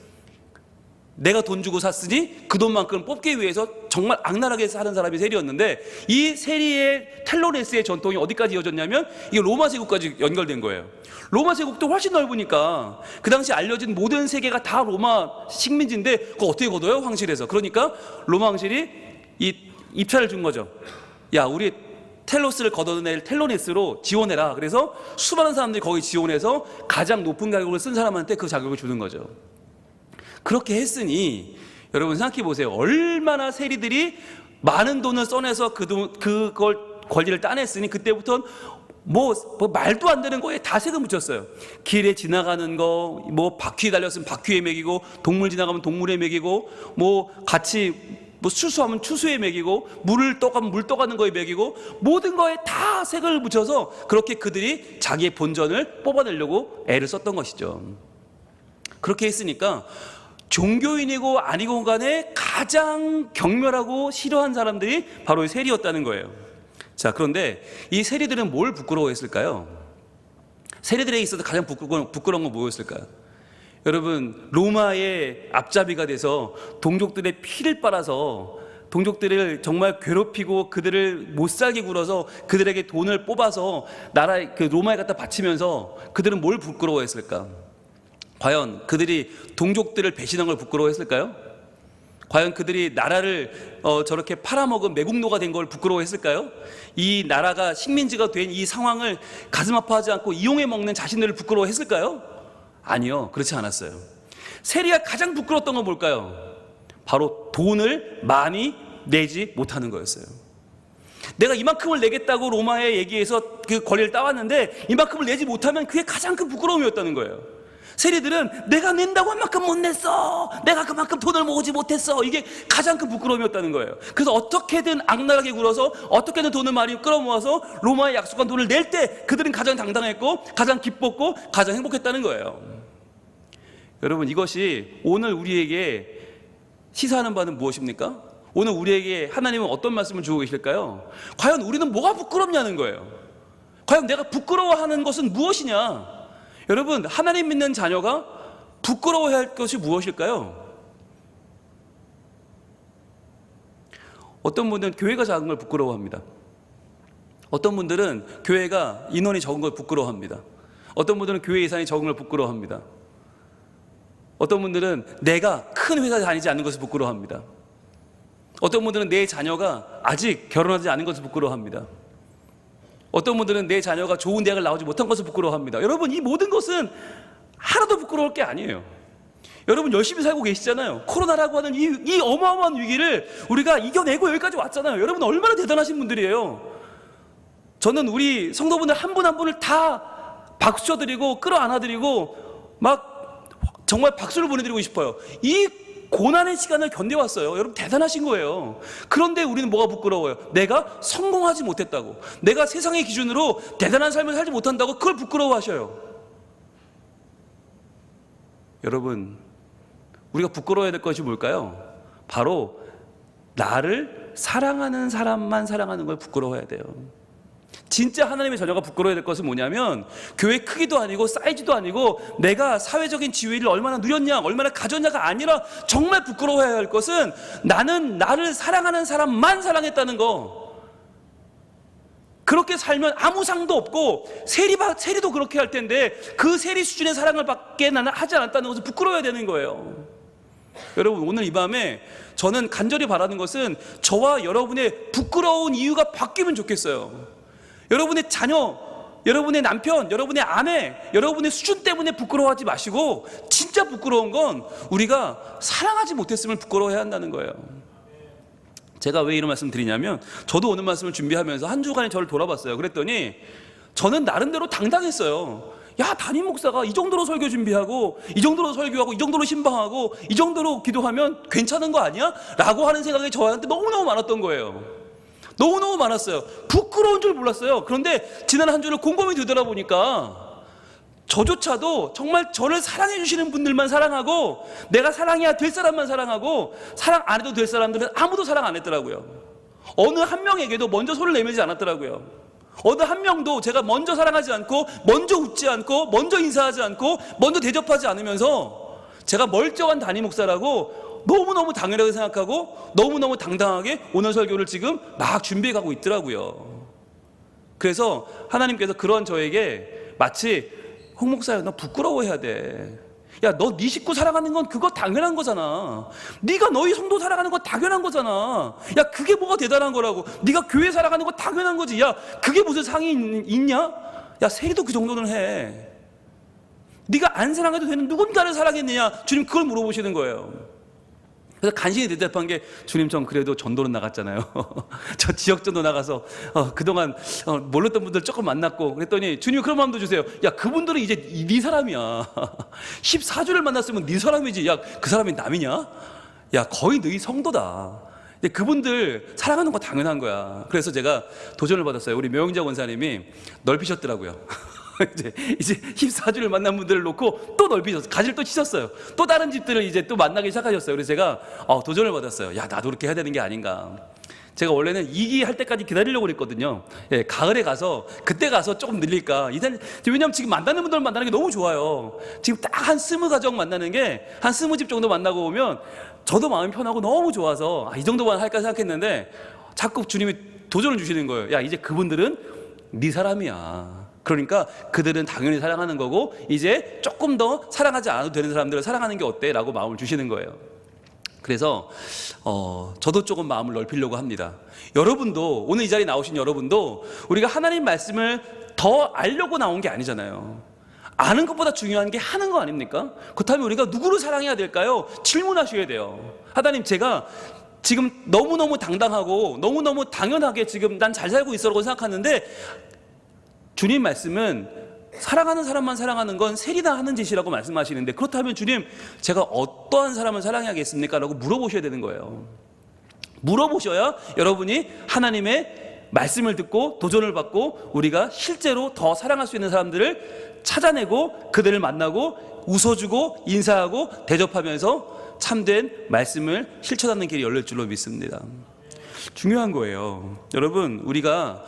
Speaker 3: 내가 돈 주고 샀으니 그 돈만큼 뽑기 위해서 정말 악랄하게 사는 사람이 세리였는데, 이 세리의 텔로네스의 전통이 어디까지 이어졌냐면 이게 로마 제국까지 연결된 거예요. 로마 제국도 훨씬 넓으니까 그 당시 알려진 모든 세계가 다 로마 식민지인데 그거 어떻게 걷어요? 황실에서. 그러니까 로마 황실이 이 입찰을 준 거죠. 야, 우리 텔로스를 걷어낼 텔로네스로 지원해라. 그래서 수많은 사람들이 거기 지원해서 가장 높은 가격을 쓴 사람한테 그 자격을 주는 거죠. 그렇게 했으니 여러분 생각해 보세요. 얼마나 세리들이 많은 돈을 써내서 그걸 권리를 따냈으니 그때부터는 뭐 말도 안 되는 거에 다 세금 붙였어요. 길에 지나가는 거, 뭐 바퀴 달렸으면 바퀴에 매기고, 동물 지나가면 동물에 매기고, 뭐 같이 뭐 추수하면 추수에 매기고, 물을 떠가면 물 떠가는 거에 매기고, 모든 거에 다 세금을 붙여서 그렇게 그들이 자기의 본전을 뽑아내려고 애를 썼던 것이죠. 그렇게 했으니까 종교인이고 아니고 간에 가장 경멸하고 싫어한 사람들이 바로 이 세리였다는 거예요. 자, 그런데 이 세리들은 뭘 부끄러워했을까요? 세리들에게 있어서 가장 부끄러운 건 뭐였을까요? 여러분, 로마의 앞잡이가 돼서 동족들의 피를 빨아서 동족들을 정말 괴롭히고 그들을 못살게 굴어서 그들에게 돈을 뽑아서 그 로마에 갖다 바치면서 그들은 뭘 부끄러워했을까? 과연 그들이 동족들을 배신한 걸 부끄러워했을까요? 과연 그들이 나라를 저렇게 팔아먹은 매국노가 된 걸 부끄러워했을까요? 이 나라가 식민지가 된 이 상황을 가슴 아파하지 않고 이용해 먹는 자신들을 부끄러워했을까요? 아니요, 그렇지 않았어요. 세리가 가장 부끄러웠던 건 뭘까요? 바로 돈을 많이 내지 못하는 거였어요. 내가 이만큼을 내겠다고 로마에 얘기해서 그 권리를 따왔는데 이만큼을 내지 못하면 그게 가장 큰 부끄러움이었다는 거예요. 세리들은 내가 낸다고 한 만큼 못 냈어, 내가 그만큼 돈을 모으지 못했어, 이게 가장 큰 부끄러움이었다는 거예요. 그래서 어떻게든 악랄하게 굴어서 어떻게든 돈을 많이 끌어모아서 로마에 약속한 돈을 낼 때 그들은 가장 당당했고 가장 기뻤고 가장 행복했다는 거예요. 여러분, 이것이 오늘 우리에게 시사하는 바는 무엇입니까? 오늘 우리에게 하나님은 어떤 말씀을 주고 계실까요? 과연 우리는 뭐가 부끄럽냐는 거예요. 과연 내가 부끄러워하는 것은 무엇이냐? 여러분, 하나님 믿는 자녀가 부끄러워해야 할 것이 무엇일까요? 어떤 분들은 교회가 작은 걸 부끄러워합니다. 어떤 분들은 교회가 인원이 적은 걸 부끄러워합니다. 어떤 분들은 교회 예산이 적은 걸 부끄러워합니다. 어떤 분들은 내가 큰 회사에 다니지 않는 것을 부끄러워합니다. 어떤 분들은 내 자녀가 아직 결혼하지 않은 것을 부끄러워합니다. 어떤 분들은 내 자녀가 좋은 대학을 나오지 못한 것을 부끄러워합니다. 여러분, 이 모든 것은 하나도 부끄러울 게 아니에요. 여러분, 열심히 살고 계시잖아요. 코로나라고 하는 이 어마어마한 위기를 우리가 이겨내고 여기까지 왔잖아요. 여러분, 얼마나 대단하신 분들이에요. 저는 우리 성도분들 한 분 한 분을 다 박수 쳐드리고 끌어안아드리고 막 정말 박수를 보내드리고 싶어요. 이 고난의 시간을 견뎌왔어요. 여러분, 대단하신 거예요. 그런데 우리는 뭐가 부끄러워요? 내가 성공하지 못했다고, 내가 세상의 기준으로 대단한 삶을 살지 못한다고 그걸 부끄러워하셔요. 여러분, 우리가 부끄러워해야 될 것이 뭘까요? 바로 나를 사랑하는 사람만 사랑하는 걸 부끄러워해야 돼요. 진짜 하나님의 자녀가 부끄러워야 될 것은 뭐냐면 교회 크기도 아니고 사이즈도 아니고 내가 사회적인 지위를 얼마나 누렸냐 얼마나 가졌냐가 아니라 정말 부끄러워해야 할 것은 나는 나를 사랑하는 사람만 사랑했다는 거. 그렇게 살면 아무 상도 없고 세리도 그렇게 할 텐데 그 세리 수준의 사랑을 밖에 나는 하지 않았다는 것을 부끄러워야 되는 거예요. 여러분, 오늘 이 밤에 저는 간절히 바라는 것은 저와 여러분의 부끄러운 이유가 바뀌면 좋겠어요. 여러분의 자녀, 여러분의 남편, 여러분의 아내, 여러분의 수준 때문에 부끄러워하지 마시고 진짜 부끄러운 건 우리가 사랑하지 못했음을 부끄러워해야 한다는 거예요. 제가 왜 이런 말씀 드리냐면 저도 오늘 말씀을 준비하면서 한 주간에 저를 돌아봤어요. 그랬더니 저는 나름대로 당당했어요. 야, 담임 목사가 이 정도로 설교 준비하고 이 정도로 설교하고 이 정도로 신방하고 이 정도로 기도하면 괜찮은 거 아니야? 라고 하는 생각이 저한테 너무너무 많았던 거예요. 너무너무 많았어요. 부끄러운 줄 몰랐어요. 그런데 지난 한 주를 곰곰이 되돌아보니까 저조차도 정말 저를 사랑해 주시는 분들만 사랑하고 내가 사랑해야 될 사람만 사랑하고 사랑 안 해도 될 사람들은 아무도 사랑 안 했더라고요. 어느 한 명에게도 먼저 손을 내밀지 않았더라고요. 어느 한 명도 제가 먼저 사랑하지 않고 먼저 웃지 않고 먼저 인사하지 않고 먼저 대접하지 않으면서 제가 멀쩡한 담임 목사라고 너무너무 당연하게 생각하고 너무너무 당당하게 오늘 설교를 지금 막 준비해 가고 있더라고요. 그래서 하나님께서 그런 저에게 마치 홍 목사야, 너 부끄러워해야 돼. 야, 너 네 식구 사랑하는 건 그거 당연한 거잖아. 네가 너희 성도 사랑하는 거 당연한 거잖아. 야, 그게 뭐가 대단한 거라고. 네가 교회 사랑하는 거 당연한 거지. 야, 그게 무슨 상이 있냐? 야, 세리도 그 정도는 해. 네가 안 사랑해도 되는 누군가를 사랑했느냐? 주님 그걸 물어보시는 거예요. 그래서 간신히 대답한 게 주님, 전 그래도 전도는 나갔잖아요. 저 지역전도 나가서 그동안 몰랐던 분들 조금 만났고 그랬더니 주님 그런 마음도 주세요. 야, 그분들은 이제 네 사람이야. 14주를 만났으면 네 사람이지. 야, 그 사람이 남이냐? 야, 거의 너희 성도다. 그분들 사랑하는 거 당연한 거야. 그래서 제가 도전을 받았어요. 우리 명영자 원사님이 넓히셨더라고요. 이제 14주를 만난 분들을 놓고 또 넓히셨어요. 가지를 또 치셨어요. 또 다른 집들을 이제 또 만나기 시작하셨어요. 그래서 제가 도전을 받았어요. 야, 나도 그렇게 해야 되는 게 아닌가. 제가 원래는 2기 할 때까지 기다리려고 그랬거든요. 예, 가을에 가서 그때 가서 조금 늘릴까. 왜냐면 지금 만나는 분들 만나는 게 너무 좋아요. 지금 딱 한 20가정 만나는 게 한 20집 정도 만나고 오면 저도 마음이 편하고 너무 좋아서 이 정도만 할까 생각했는데 자꾸 주님이 도전을 주시는 거예요. 야, 이제 그분들은 네 사람이야. 그러니까 그들은 당연히 사랑하는 거고 이제 조금 더 사랑하지 않아도 되는 사람들을 사랑하는 게 어때? 라고 마음을 주시는 거예요. 그래서 저도 조금 마음을 넓히려고 합니다. 여러분도, 오늘 이 자리에 나오신 여러분도 우리가 하나님 말씀을 더 알려고 나온 게 아니잖아요. 아는 것보다 중요한 게 하는 거 아닙니까? 그렇다면 우리가 누구를 사랑해야 될까요? 질문하셔야 돼요. 하나님, 제가 지금 너무너무 당당하고 너무너무 당연하게 지금 난 잘 살고 있어라고 생각하는데 주님 말씀은 사랑하는 사람만 사랑하는 건 세리나 하는 짓이라고 말씀하시는데, 그렇다면 주님, 제가 어떠한 사람을 사랑해야겠습니까? 라고 물어보셔야 되는 거예요. 물어보셔야 여러분이 하나님의 말씀을 듣고 도전을 받고 우리가 실제로 더 사랑할 수 있는 사람들을 찾아내고 그들을 만나고 웃어주고 인사하고 대접하면서 참된 말씀을 실천하는 길이 열릴 줄로 믿습니다. 중요한 거예요. 여러분, 우리가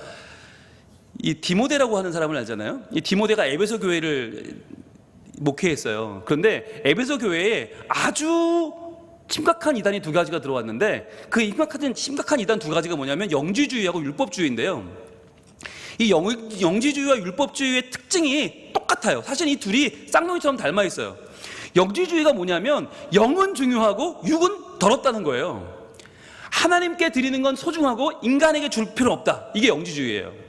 Speaker 3: 이 디모데라고 하는 사람을 알잖아요. 이 디모데가 에베소 교회를 목회했어요. 그런데 에베소 교회에 아주 심각한 이단이 두 가지가 들어왔는데 그 심각한 이단 두 가지가 뭐냐면 영지주의하고 율법주의인데요. 이 영지주의와 율법주의의 특징이 똑같아요. 사실 이 둘이 쌍둥이처럼 닮아 있어요. 영지주의가 뭐냐면 영은 중요하고 육은 더럽다는 거예요. 하나님께 드리는 건 소중하고 인간에게 줄 필요 없다. 이게 영지주의예요.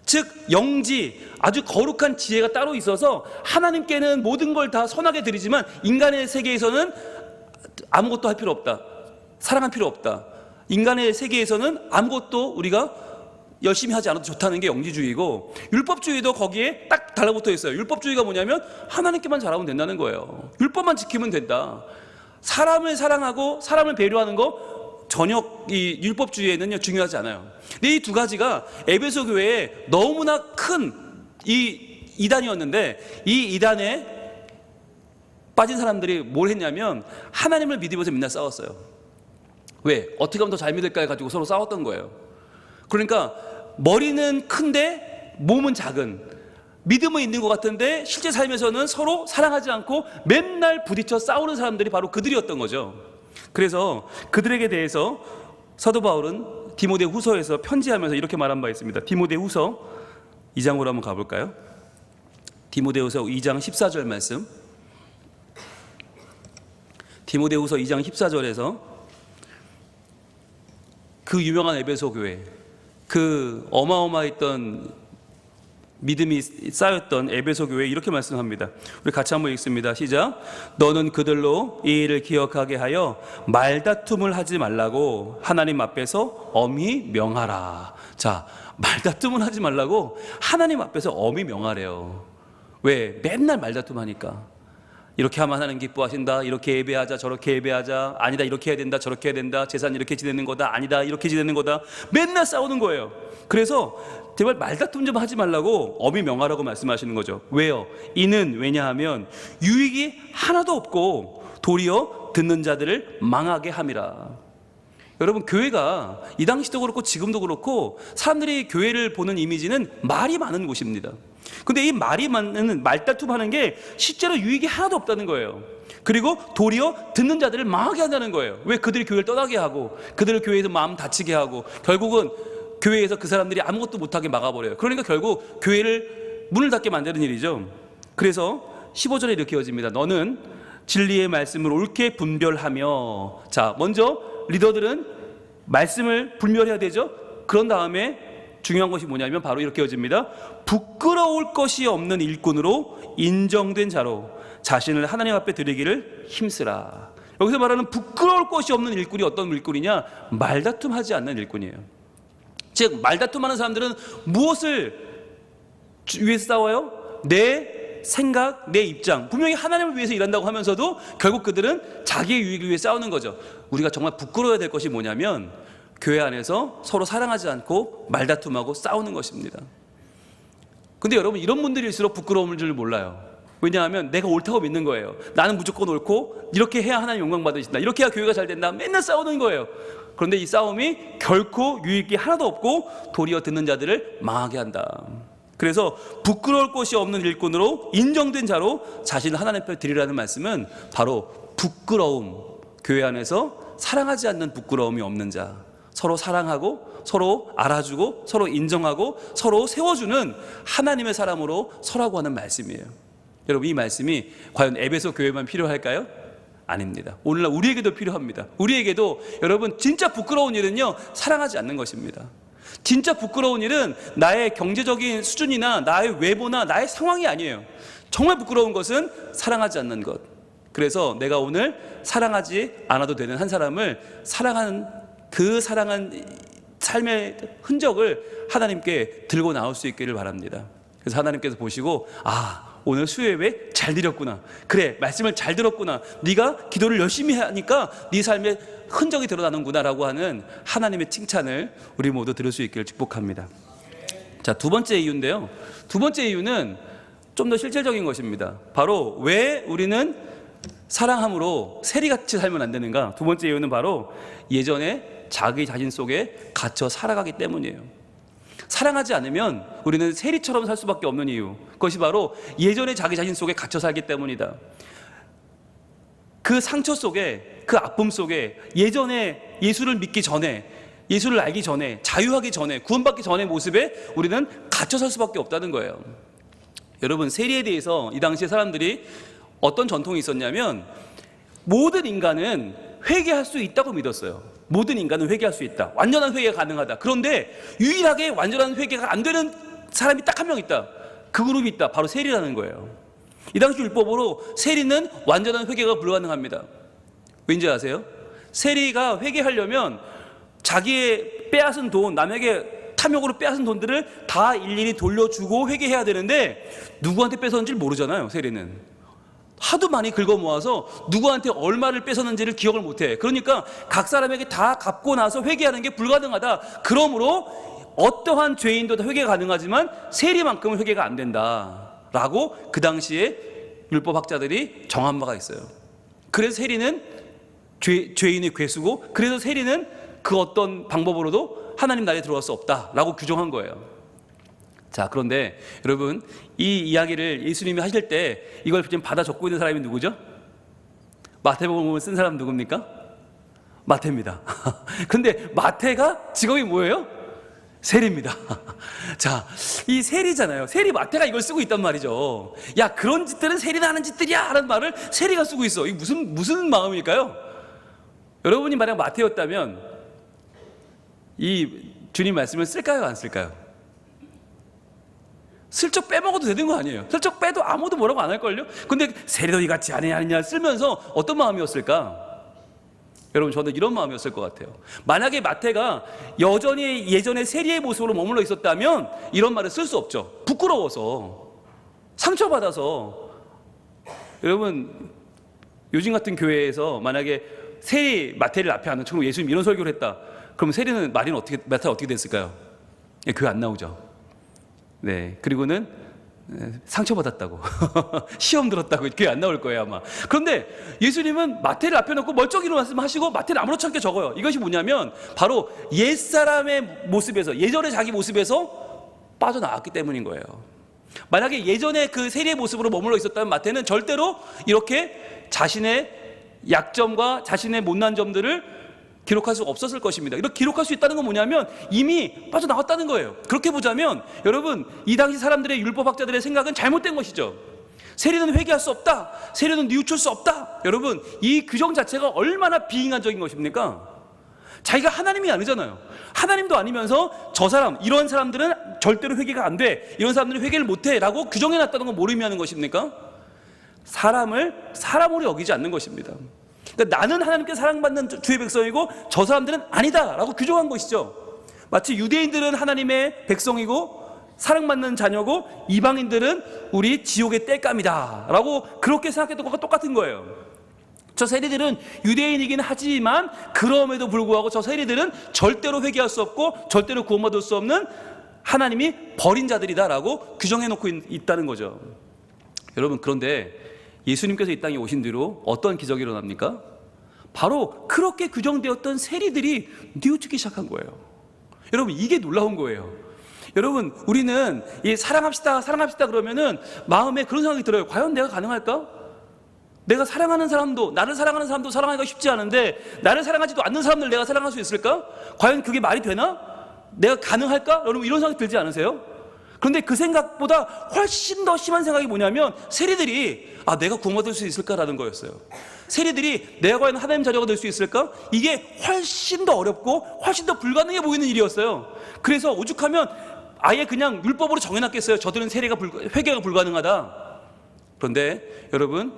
Speaker 3: 즉 영지, 아주 거룩한 지혜가 따로 있어서 하나님께는 모든 걸 다 선하게 드리지만 인간의 세계에서는 아무것도 할 필요 없다. 사랑할 필요 없다. 인간의 세계에서는 아무것도 우리가 열심히 하지 않아도 좋다는 게 영지주의고, 율법주의도 거기에 딱 달라붙어 있어요. 율법주의가 뭐냐면 하나님께만 잘하면 된다는 거예요. 율법만 지키면 된다. 사람을 사랑하고 사람을 배려하는 거 전혀 이 율법주의에는요 중요하지 않아요. 근데 이 두 가지가 에베소 교회에 너무나 큰 이 이단이었는데, 이 이단에 빠진 사람들이 뭘 했냐면 하나님을 믿으면서 맨날 싸웠어요. 왜? 어떻게 하면 더 잘 믿을까 해가지고 서로 싸웠던 거예요. 그러니까 머리는 큰데 몸은 작은, 믿음은 있는 것 같은데 실제 삶에서는 서로 사랑하지 않고 맨날 부딪혀 싸우는 사람들이 바로 그들이었던 거죠. 그래서 그들에게 대해서 사도 바울은 디모데후서에서 편지하면서 이렇게 말한 바 있습니다. 디모데후서 2장으로 한번 가볼까요? 디모데후서 2장 14절 말씀. 디모데후서 2장 14절에서 그 유명한 에베소 교회, 그 어마어마했던 믿음이 쌓였던 에베소 교회 이렇게 말씀합니다. 우리 같이 한번 읽습니다. 시작. 너는 그들로 이 일을 기억하게 하여 말다툼을 하지 말라고 하나님 앞에서 엄히 명하라. 자, 말다툼을 하지 말라고 하나님 앞에서 엄히 명하래요. 왜? 맨날 말다툼하니까. 이렇게 하면 하나님 기뻐하신다. 이렇게 예배하자. 저렇게 예배하자. 아니다. 이렇게 해야 된다. 저렇게 해야 된다. 제사는 이렇게 지내는 거다. 아니다. 이렇게 지내는 거다. 맨날 싸우는 거예요. 그래서 제발 말다툼 좀 하지 말라고 엄히 명하라고 말씀하시는 거죠. 왜요? 이는 왜냐하면 유익이 하나도 없고 도리어 듣는 자들을 망하게 함이라. 여러분, 교회가 이 당시도 그렇고 지금도 그렇고 사람들이 교회를 보는 이미지는 말이 많은 곳입니다. 근데 이 말이 많은 말다툼하는 게 실제로 유익이 하나도 없다는 거예요. 그리고 도리어 듣는 자들을 망하게 한다는 거예요. 왜? 그들이 교회를 떠나게 하고 그들을 교회에서 마음 다치게 하고 결국은 교회에서 그 사람들이 아무것도 못하게 막아버려요. 그러니까 결국 교회를 문을 닫게 만드는 일이죠. 그래서 15절에 이렇게 이어집니다. 너는 진리의 말씀을 옳게 분별하며. 자, 먼저 리더들은 말씀을 분별해야 되죠. 그런 다음에 중요한 것이 뭐냐면 바로 이렇게 이어집니다. 부끄러울 것이 없는 일꾼으로 인정된 자로 자신을 하나님 앞에 드리기를 힘쓰라. 여기서 말하는 부끄러울 것이 없는 일꾼이 어떤 일꾼이냐? 말다툼하지 않는 일꾼이에요. 즉, 말다툼하는 사람들은 무엇을 위해서 싸워요? 내 생각, 내 입장, 분명히 하나님을 위해서 일한다고 하면서도 결국 그들은 자기의 유익을 위해 싸우는 거죠. 우리가 정말 부끄러워야 될 것이 뭐냐면 교회 안에서 서로 사랑하지 않고 말다툼하고 싸우는 것입니다. 근데 여러분, 이런 분들일수록 부끄러움을 줄 몰라요. 왜냐하면 내가 옳다고 믿는 거예요. 나는 무조건 옳고 이렇게 해야 하나님 영광 받으신다. 이렇게 해야 교회가 잘 된다. 맨날 싸우는 거예요. 그런데 이 싸움이 결코 유익이 하나도 없고 도리어 듣는 자들을 망하게 한다. 그래서 부끄러울 것이 없는 일꾼으로 인정된 자로 자신을 하나님 앞에 드리라는 말씀은 바로 부끄러움, 교회 안에서 사랑하지 않는 부끄러움이 없는 자, 서로 사랑하고 서로 알아주고 서로 인정하고 서로 세워주는 하나님의 사람으로 서라고 하는 말씀이에요. 여러분, 이 말씀이 과연 에베소 교회만 필요할까요? 아닙니다. 오늘날 우리에게도 필요합니다. 우리에게도 여러분, 진짜 부끄러운 일은요, 사랑하지 않는 것입니다. 진짜 부끄러운 일은 나의 경제적인 수준이나 나의 외모나 나의 상황이 아니에요. 정말 부끄러운 것은 사랑하지 않는 것. 그래서 내가 오늘 사랑하지 않아도 되는 한 사람을 사랑하는 그 사랑한 삶의 흔적을 하나님께 들고 나올 수 있기를 바랍니다. 그래서 하나님께서 보시고, 오늘 수요예배 잘 드렸구나. 그래, 말씀을 잘 들었구나. 네가 기도를 열심히 하니까 네 삶에 흔적이 드러나는구나 라고 하는 하나님의 칭찬을 우리 모두 들을 수 있기를 축복합니다. 자, 두 번째 이유인데요. 두 번째 이유는 좀 더 실질적인 것입니다. 바로 왜 우리는 사랑함으로 세리같이 살면 안 되는가? 두 번째 이유는 바로 예전에 자기 자신 속에 갇혀 살아가기 때문이에요. 사랑하지 않으면 우리는 세리처럼 살 수밖에 없는 이유, 그것이 바로 예전에 자기 자신 속에 갇혀 살기 때문이다. 그 상처 속에, 그 아픔 속에 예전에 예수를 믿기 전에, 예수를 알기 전에, 자유하기 전에, 구원받기 전의 모습에 우리는 갇혀 살 수밖에 없다는 거예요. 여러분, 세리에 대해서 이 당시에 사람들이 어떤 전통이 있었냐면 모든 인간은 회개할 수 있다고 믿었어요. 모든 인간은 회개할 수 있다. 완전한 회개가 가능하다. 그런데 유일하게 완전한 회개가 안 되는 사람이 딱 한 명 있다. 그 그룹이 있다. 바로 세리라는 거예요. 이 당시 율법으로 세리는 완전한 회개가 불가능합니다. 왠지 아세요? 세리가 회개하려면 자기의 빼앗은 돈, 남에게 탐욕으로 빼앗은 돈들을 다 일일이 돌려주고 회개해야 되는데 누구한테 뺏었는지 모르잖아요. 세리는 하도 많이 긁어 모아서 누구한테 얼마를 뺏었는지를 기억을 못해. 그러니까 각 사람에게 다 갚고 나서 회개하는 게 불가능하다. 그러므로 어떠한 죄인도 다 회개가 가능하지만 세리만큼은 회개가 안 된다라고 그 당시에 율법학자들이 정한 바가 있어요. 그래서 세리는 죄인의 괴수고, 그래서 세리는 그 어떤 방법으로도 하나님 나라에 들어갈 수 없다라고 규정한 거예요. 자, 그런데 여러분, 이 이야기를 예수님이 하실 때 이걸 지금 받아 적고 있는 사람이 누구죠? 마태복음을 쓴 사람 누굽니까? 마태입니다. 근데 마태가 직업이 뭐예요? 세리입니다. 자, 이 세리잖아요. 세리 마태가 이걸 쓰고 있단 말이죠. 야, 그런 짓들은 세리나 하는 짓들이야 라는 말을 세리가 쓰고 있어. 이게 무슨 마음일까요? 여러분이 만약 마태였다면 이 주님 말씀을 쓸까요, 안 쓸까요? 슬쩍 빼먹어도 되는 거 아니에요? 슬쩍 빼도 아무도 뭐라고 안 할걸요? 근데 세리도 이같이 아니냐 쓰면서 어떤 마음이었을까? 여러분, 저는 이런 마음이었을 것 같아요. 만약에 마태가 여전히 예전의 세리의 모습으로 머물러 있었다면 이런 말을 쓸 수 없죠. 부끄러워서, 상처받아서. 여러분, 요즘 같은 교회에서 만약에 세리 마태를 앞에 앉는 처럼 예수님 이런 설교를 했다, 그럼 세리는 마태가 어떻게 됐을까요? 교회 안 나오죠. 네, 그리고는 상처받았다고 시험 들었다고 교회 안 나올 거예요 아마. 그런데 예수님은 마태를 앞에 놓고 멀쩡히 말씀하시고 마태를 아무렇지 않게 적어요. 이것이 뭐냐면 바로 옛사람의 모습에서, 예전의 자기 모습에서 빠져나왔기 때문인 거예요. 만약에 예전에 그 세리의 모습으로 머물러 있었다면 마태는 절대로 이렇게 자신의 약점과 자신의 못난 점들을 기록할 수 없었을 것입니다. 이렇게 기록할 수 있다는 건 뭐냐면 이미 빠져나왔다는 거예요. 그렇게 보자면 여러분, 이 당시 사람들의 율법학자들의 생각은 잘못된 것이죠. 세리는 회개할 수 없다, 세리는 뉘우칠 수 없다. 여러분, 이 규정 자체가 얼마나 비인간적인 것입니까? 자기가 하나님이 아니잖아요. 하나님도 아니면서 저 사람, 이런 사람들은 절대로 회개가 안 돼, 이런 사람들은 회개를 못해 라고 규정해놨다는 건 뭘 의미하는 것입니까? 사람을 사람으로 여기지 않는 것입니다. 그러니까 나는 하나님께 사랑받는 주의 백성이고 저 사람들은 아니다 라고 규정한 것이죠. 마치 유대인들은 하나님의 백성이고 사랑받는 자녀고 이방인들은 우리 지옥의 땔감이다 라고 그렇게 생각했던 것과 똑같은 거예요. 저 세리들은 유대인이긴 하지만 그럼에도 불구하고 저 세리들은 절대로 회개할 수 없고 절대로 구원받을 수 없는 하나님이 버린 자들이다 라고 규정해놓고 있다는 거죠. 여러분, 그런데 예수님께서 이 땅에 오신 뒤로 어떤 기적이 일어납니까? 바로 그렇게 규정되었던 세리들이 뉘우치기 시작한 거예요. 여러분, 이게 놀라운 거예요. 여러분, 우리는 이 사랑합시다 그러면은 마음에 그런 생각이 들어요. 과연 내가 가능할까? 내가 사랑하는 사람도, 나를 사랑하는 사람도 사랑하기가 쉽지 않은데 나를 사랑하지도 않는 사람들 내가 사랑할 수 있을까? 과연 그게 말이 되나? 내가 가능할까? 여러분, 이런 생각이 들지 않으세요? 그런데 그 생각보다 훨씬 더 심한 생각이 뭐냐면 세리들이 내가 구원받을 수 있을까라는 거였어요. 세리들이 내가 과연 하나님 자녀가 될 수 있을까? 이게 훨씬 더 어렵고 훨씬 더 불가능해 보이는 일이었어요. 그래서 오죽하면 아예 그냥 율법으로 정해놨겠어요. 저들은 회개가 불가능하다. 그런데 여러분,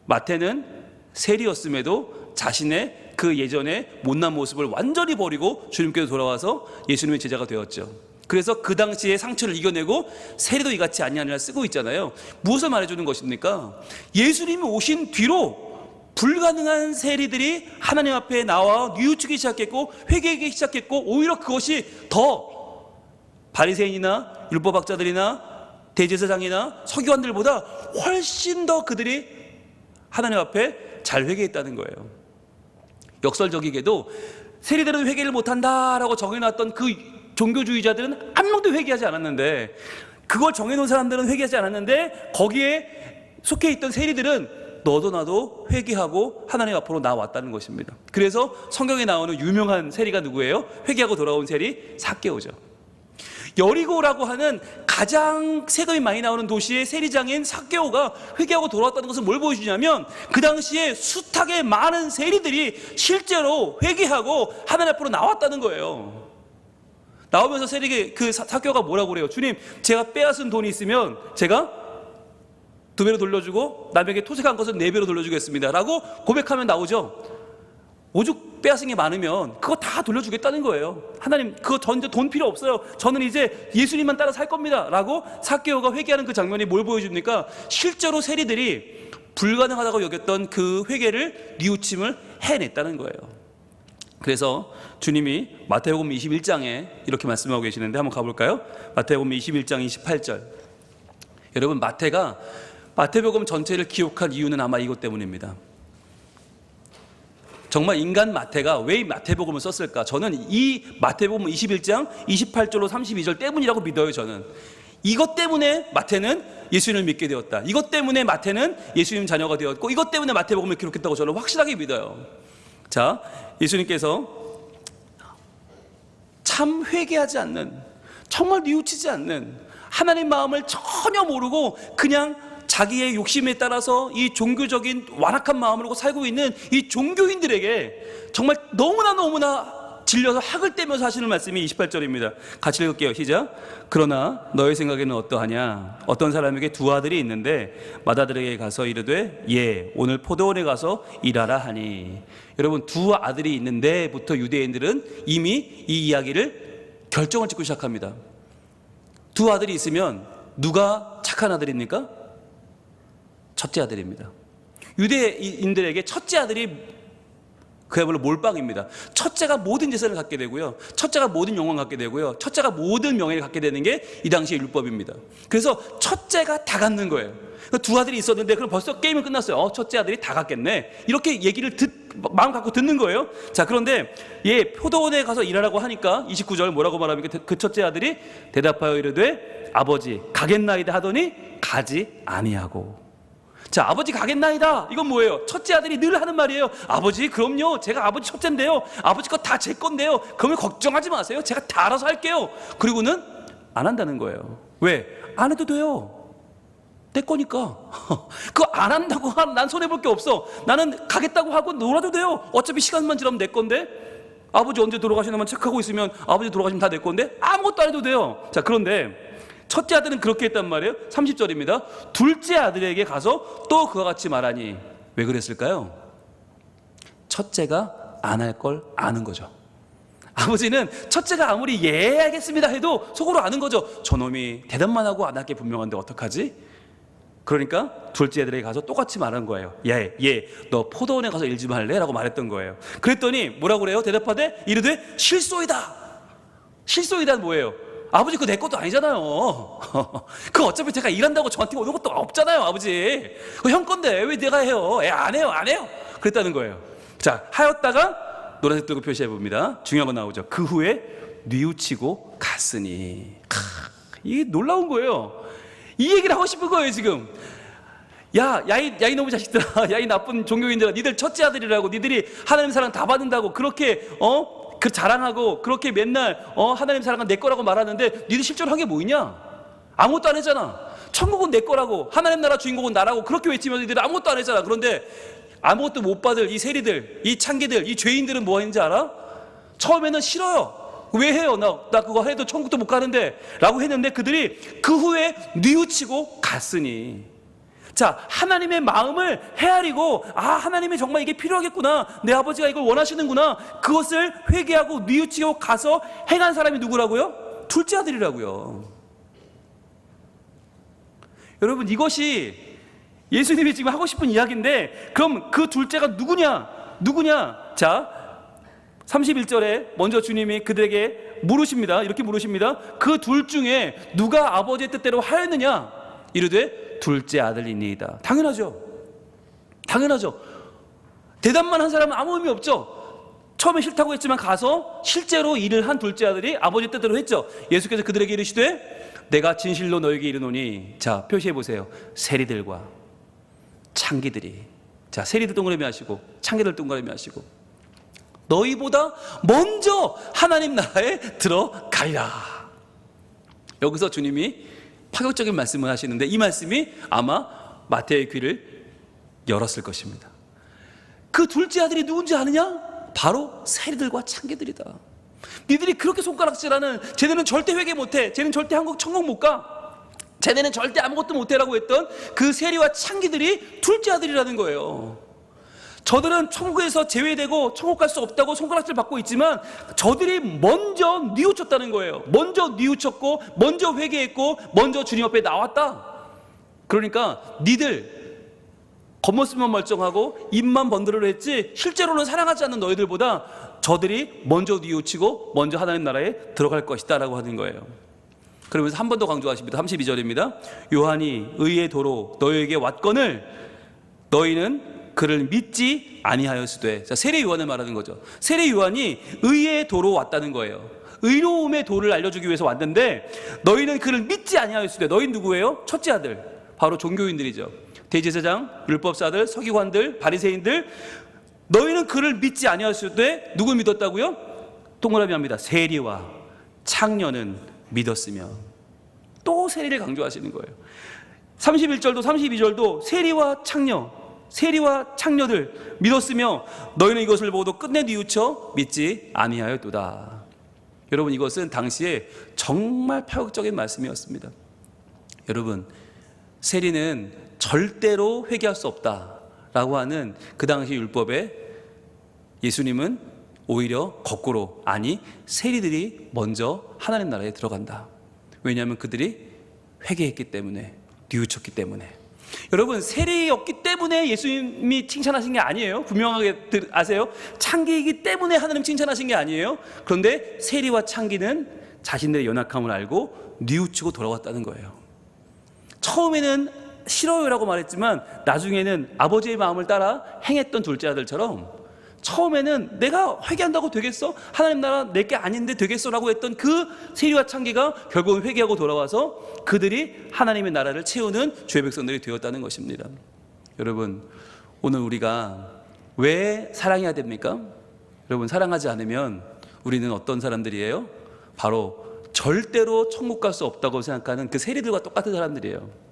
Speaker 3: 마태는 세리였음에도 자신의 그 예전의 못난 모습을 완전히 버리고 주님께로 돌아와서 예수님의 제자가 되었죠. 그래서 그 당시에 상처를 이겨내고 세리도 이같이 아니하니라 쓰고 있잖아요. 무엇을 말해주는 것입니까? 예수님이 오신 뒤로 불가능한 세리들이 하나님 앞에 나와 뉘우치기 시작했고 회개하기 시작했고, 오히려 그것이 더 바리새인이나 율법학자들이나 대제사장이나 서기관들보다 훨씬 더 그들이 하나님 앞에 잘 회개했다는 거예요. 역설적이게도 세리들은 회개를 못한다라고 정해놨던 그 종교주의자들은 한 명도 회개하지 않았는데, 그걸 정해놓은 사람들은 회개하지 않았는데 거기에 속해 있던 세리들은 너도 나도 회개하고 하나님 앞으로 나왔다는 것입니다. 그래서 성경에 나오는 유명한 세리가 누구예요? 회개하고 돌아온 세리 삭개오죠. 여리고라고 하는 가장 세금이 많이 나오는 도시의 세리장인 삭개오가 회개하고 돌아왔다는 것은 뭘 보여주냐면 그 당시에 숱하게 많은 세리들이 실제로 회개하고 하나님 앞으로 나왔다는 거예요. 나오면서 그 삭개오가 뭐라고 그래요? 주님, 제가 빼앗은 돈이 있으면 제가 2배로 돌려주고 남에게 토색한 것은 4배로 돌려주겠습니다 라고 고백하면 나오죠. 오죽 빼앗은 게 많으면 그거 다 돌려주겠다는 거예요. 하나님, 그거 전 이제 돈 필요 없어요. 저는 이제 예수님만 따라 살 겁니다 라고 삭개오가 회개하는 그 장면이 뭘 보여줍니까? 실제로 세리들이 불가능하다고 여겼던 그 회개를 뉘우침을 해냈다는 거예요. 그래서 주님이 마태복음 21장에 이렇게 말씀하고 계시는데 한번 가볼까요? 마태복음 21장 28절. 여러분, 마태가 마태복음 전체를 기록한 이유는 아마 이것 때문입니다. 정말 인간 마태가 왜 이 마태복음을 썼을까? 저는 이 마태복음 21장 28절로 32절 때문이라고 믿어요. 저는 이것 때문에 마태는 예수님을 믿게 되었다. 이것 때문에 마태는 예수님 자녀가 되었고, 이것 때문에 마태복음을 기록했다고 저는 확실하게 믿어요. 자, 예수님께서 참 회개하지 않는, 정말 뉘우치지 않는, 하나님 마음을 전혀 모르고 그냥 자기의 욕심에 따라서 이 종교적인 완악한 마음으로 살고 있는 이 종교인들에게 정말 너무나 질려서 학을 떼면서 하시는 말씀이 28절입니다. 같이 읽을게요. 시작. 그러나 너의 생각에는 어떠하냐? 어떤 사람에게 두 아들이 있는데 맏아들에게 가서 이르되 예, 오늘 포도원에 가서 일하라 하니. 여러분, 두 아들이 있는데부터 유대인들은 이미 이 이야기를 결정을 짓고 시작합니다. 두 아들이 있으면 누가 착한 아들입니까? 첫째 아들입니다. 유대인들에게 첫째 아들이 그야말로 몰빵입니다. 첫째가 모든 재산을 갖게 되고요, 첫째가 모든 영광을 갖게 되고요, 첫째가 모든 명예를 갖게 되는 게 이 당시의 율법입니다. 그래서 첫째가 다 갖는 거예요. 두 아들이 있었는데 그럼 벌써 게임은 끝났어요. 첫째 아들이 다 갖겠네, 이렇게 얘기를 마음 갖고 듣는 거예요. 자, 그런데 포도원에 가서 일하라고 하니까 29절 뭐라고 말합니까? 그 첫째 아들이 대답하여 이르되 아버지 가겠나이다 하더니 가지 아니하고. 자, 아버지 가겠나이다, 이건 뭐예요? 첫째 아들이 늘 하는 말이에요. 아버지, 그럼요, 제가 아버지 첫째인데요, 아버지 거 다 제 건데요, 그러면 걱정하지 마세요, 제가 다 알아서 할게요. 그리고는 안 한다는 거예요. 왜? 안 해도 돼요, 내 거니까. 그거 안 한다고 하면 난 손해볼 게 없어. 나는 가겠다고 하고 놀아도 돼요. 어차피 시간만 지나면 내 건데. 아버지 언제 돌아가시나만 체크하고 있으면 아버지 돌아가시면 다 내 건데 아무것도 안 해도 돼요. 자, 그런데 첫째 아들은 그렇게 했단 말이에요. 30절입니다. 둘째 아들에게 가서 또 그와 같이 말하니. 왜 그랬을까요? 첫째가 안 할 걸 아는 거죠. 아버지는 첫째가 아무리 예 알겠습니다 해도 속으로 아는 거죠. 저놈이 대답만 하고 안 할 게 분명한데 어떡하지? 그러니까 둘째 아들에게 가서 똑같이 말한 거예요. 너 포도원에 가서 일 좀 할래? 라고 말했던 거예요. 그랬더니 뭐라고 그래요? 대답하되 이르되 실소이다. 실소이다는 뭐예요? 아버지, 그거 내 것도 아니잖아요. 그거 어차피 제가 일한다고 저한테 오는 것도 없잖아요, 아버지. 그거 형 건데 왜 내가 해요? 안 해요. 그랬다는 거예요. 자, 하였다가 노란색 들고 표시해 봅니다. 중요한 거 나오죠. 그 후에 뉘우치고 갔으니. 이게 놀라운 거예요. 이 얘기를 하고 싶은 거예요, 지금. 야, 이 놈의 자식들아, 야, 이 나쁜 종교인들아, 니들 첫째 아들이라고, 니들이 하나님 사랑 다 받는다고 그렇게 그 자랑하고 그렇게 맨날 하나님 사랑은 내 거라고 말하는데 니들 실제로 한 게 뭐 있냐? 아무것도 안 했잖아. 천국은 내 거라고, 하나님 나라 주인공은 나라고 그렇게 외치면서 니들 아무것도 안 했잖아. 그런데 아무것도 못 받을 이 세리들, 이 창기들, 이 죄인들은 뭐 했는지 알아? 처음에는 싫어요. 왜 해요? 나 그거 해도 천국도 못 가는데 라고 했는데 그들이 그 후에 뉘우치고 갔으니. 자, 하나님의 마음을 헤아리고 하나님이 정말 이게 필요하겠구나, 내 아버지가 이걸 원하시는구나, 그것을 회개하고 뉘우치고 가서 행한 사람이 누구라고요? 둘째 아들이라고요. 여러분, 이것이 예수님이 지금 하고 싶은 이야기인데, 그럼 그 둘째가 누구냐? 자, 31절에 먼저 주님이 그들에게 물으십니다. 이렇게 물으십니다. 그 둘 중에 누가 아버지의 뜻대로 하였느냐? 이르되 둘째 아들이니이다. 당연하죠. 대답만 한 사람은 아무 의미 없죠. 처음에 싫다고 했지만 가서 실제로 일을 한 둘째 아들이 아버지 뜻대로 했죠. 예수께서 그들에게 이르시되 내가 진실로 너에게 이르노니. 자, 표시해 보세요. 세리들과 창기들이. 자, 세리들 동그라미 하시고 창기들 동그라미 하시고 너희보다 먼저 하나님 나라에 들어가리라. 여기서 주님이 파격적인 말씀을 하시는데 이 말씀이 아마 마태의 귀를 열었을 것입니다. 그 둘째 아들이 누군지 아느냐? 바로 세리들과 창기들이다. 니들이 그렇게 손가락질하는, 쟤네는 절대 회개 못해, 쟤는 절대 천국 못 가, 쟤네는 절대 아무것도 못해라고 했던 그 세리와 창기들이 둘째 아들이라는 거예요. 저들은 천국에서 제외되고 천국 갈 수 없다고 손가락질 받고 있지만 저들이 먼저 뉘우쳤다는 거예요. 먼저 뉘우쳤고 먼저 회개했고 먼저 주님 앞에 나왔다. 그러니까 니들 겉모습만 멀쩡하고 입만 번들을 했지 실제로는 사랑하지 않는 너희들보다 저들이 먼저 뉘우치고 먼저 하나님 나라에 들어갈 것이다 라고 하는 거예요. 그러면서 한 번 더 강조하십니다. 32절입니다. 요한이 의의 도로 너희에게 왔거늘 너희는 그를 믿지 아니하였으되. 자, 세례 요한을 말하는 거죠. 세례 요한이 의의 도로 왔다는 거예요. 의로움의 도를 알려주기 위해서 왔는데 너희는 그를 믿지 아니하였으되. 너희 누구예요? 첫째 아들, 바로 종교인들이죠. 대제사장, 율법사들, 서기관들, 바리새인들. 너희는 그를 믿지 아니하였으되 누굴 믿었다고요? 동그라미 합니다. 세리와 창녀는 믿었으며. 또 세리를 강조하시는 거예요. 31절도 32절도 세리와 창녀, 세리와 창녀들 믿었으며 너희는 이것을 보고도 끝내 뉘우쳐 믿지 아니하였도다. 여러분, 이것은 당시에 정말 파격적인 말씀이었습니다. 여러분, 세리는 절대로 회개할 수 없다라고 하는 그 당시 율법에 예수님은 오히려 거꾸로, 아니, 세리들이 먼저 하나님 나라에 들어간다. 왜냐하면 그들이 회개했기 때문에, 뉘우쳤기 때문에. 여러분, 세리였기 때문에 예수님이 칭찬하신 게 아니에요. 분명하게 아세요? 창기이기 때문에 하나님 칭찬하신 게 아니에요. 그런데 세리와 창기는 자신들의 연약함을 알고 뉘우치고 돌아왔다는 거예요. 처음에는 싫어요라고 말했지만 나중에는 아버지의 마음을 따라 행했던 둘째 아들처럼 처음에는 내가 회개한다고 되겠어? 하나님 나라 내게 아닌데 되겠어? 라고 했던 그 세리와 창기가 결국은 회개하고 돌아와서 그들이 하나님의 나라를 채우는 주의 백성들이 되었다는 것입니다. 여러분, 오늘 우리가 왜 사랑해야 됩니까? 여러분, 사랑하지 않으면 우리는 어떤 사람들이에요? 바로 절대로 천국 갈 수 없다고 생각하는 그 세리들과 똑같은 사람들이에요.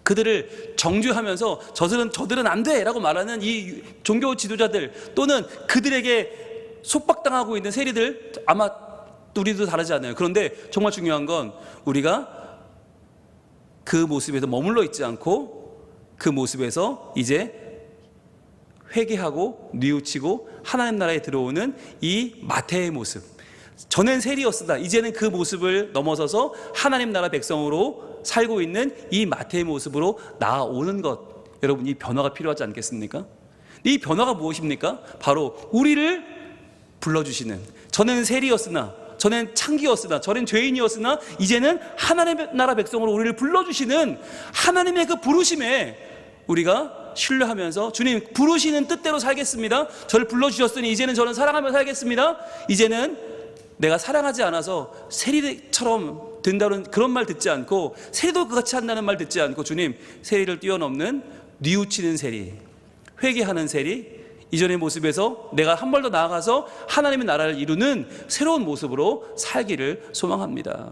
Speaker 3: 그들을 정죄하면서 저들은 안 돼! 라고 말하는 이 종교 지도자들, 또는 그들에게 속박당하고 있는 세리들, 아마 우리도 다르지 않아요. 그런데 정말 중요한 건 우리가 그 모습에서 머물러 있지 않고 그 모습에서 이제 회개하고 뉘우치고 하나님 나라에 들어오는 이 마태의 모습. 전엔 세리였으나 이제는 그 모습을 넘어서서 하나님 나라 백성으로 살고 있는 이 마태의 모습으로 나아오는 것. 여러분, 이 변화가 필요하지 않겠습니까? 이 변화가 무엇입니까? 바로 우리를 불러주시는, 전에는 세리였으나, 전엔 창기였으나, 전엔 죄인이었으나 이제는 하나님의 나라 백성으로 우리를 불러주시는 하나님의 그 부르심에 우리가 신뢰하면서 주님 부르시는 뜻대로 살겠습니다. 저를 불러주셨으니 이제는 저는 사랑하며 살겠습니다. 이제는 내가 사랑하지 않아서 세리처럼 된다는 그런 말 듣지 않고, 세리도 같이 한다는 말 듣지 않고, 주님, 세리를 뛰어넘는 뉘우치는 세리, 회개하는 세리, 이전의 모습에서 내가 한 발 더 나아가서 하나님의 나라를 이루는 새로운 모습으로 살기를 소망합니다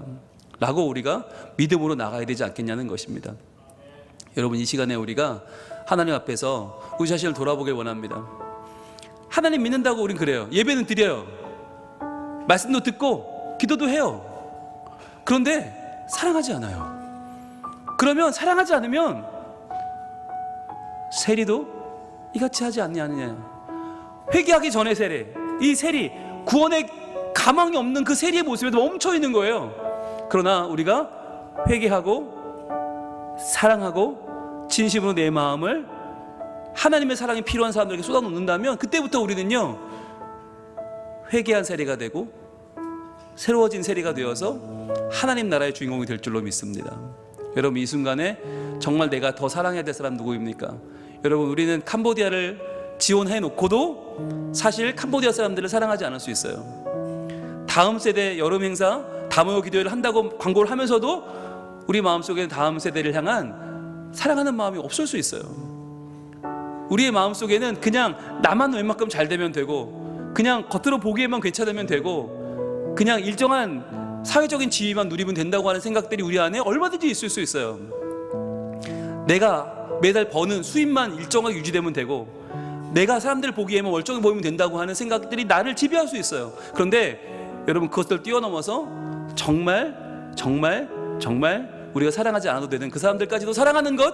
Speaker 3: 라고 우리가 믿음으로 나가야 되지 않겠냐는 것입니다. 여러분, 이 시간에 우리가 하나님 앞에서 우리 자신을 돌아보길 원합니다. 하나님 믿는다고 우린 그래요. 예배는 드려요. 말씀도 듣고 기도도 해요. 그런데 사랑하지 않아요. 그러면 사랑하지 않으면 세리도 이같이 하지 않느냐. 회개하기 전에 세리, 이 세리, 구원의 가망이 없는 그 세리의 모습에도 멈춰 있는 거예요. 그러나 우리가 회개하고 사랑하고 진심으로 내 마음을 하나님의 사랑이 필요한 사람들에게 쏟아놓는다면 그때부터 우리는요, 회개한 세리가 되고 새로워진 세리가 되어서 하나님 나라의 주인공이 될 줄로 믿습니다. 여러분, 이 순간에 정말 내가 더 사랑해야 될 사람 누구입니까? 여러분, 우리는 캄보디아를 지원해 놓고도 사실 캄보디아 사람들을 사랑하지 않을 수 있어요. 다음 세대 여름 행사 다모여 기도회를 한다고 광고를 하면서도 우리 마음속에 다음 세대를 향한 사랑하는 마음이 없을 수 있어요. 우리의 마음속에는 그냥 나만 웬만큼 잘 되면 되고, 그냥 겉으로 보기에만 괜찮으면 되고, 그냥 일정한 사회적인 지위만 누리면 된다고 하는 생각들이 우리 안에 얼마든지 있을 수 있어요. 내가 매달 버는 수입만 일정하게 유지되면 되고, 내가 사람들 보기에만 멀쩡해 보이면 된다고 하는 생각들이 나를 지배할 수 있어요. 그런데 여러분, 그것을 뛰어넘어서 정말 우리가 사랑하지 않아도 되는 그 사람들까지도 사랑하는 것,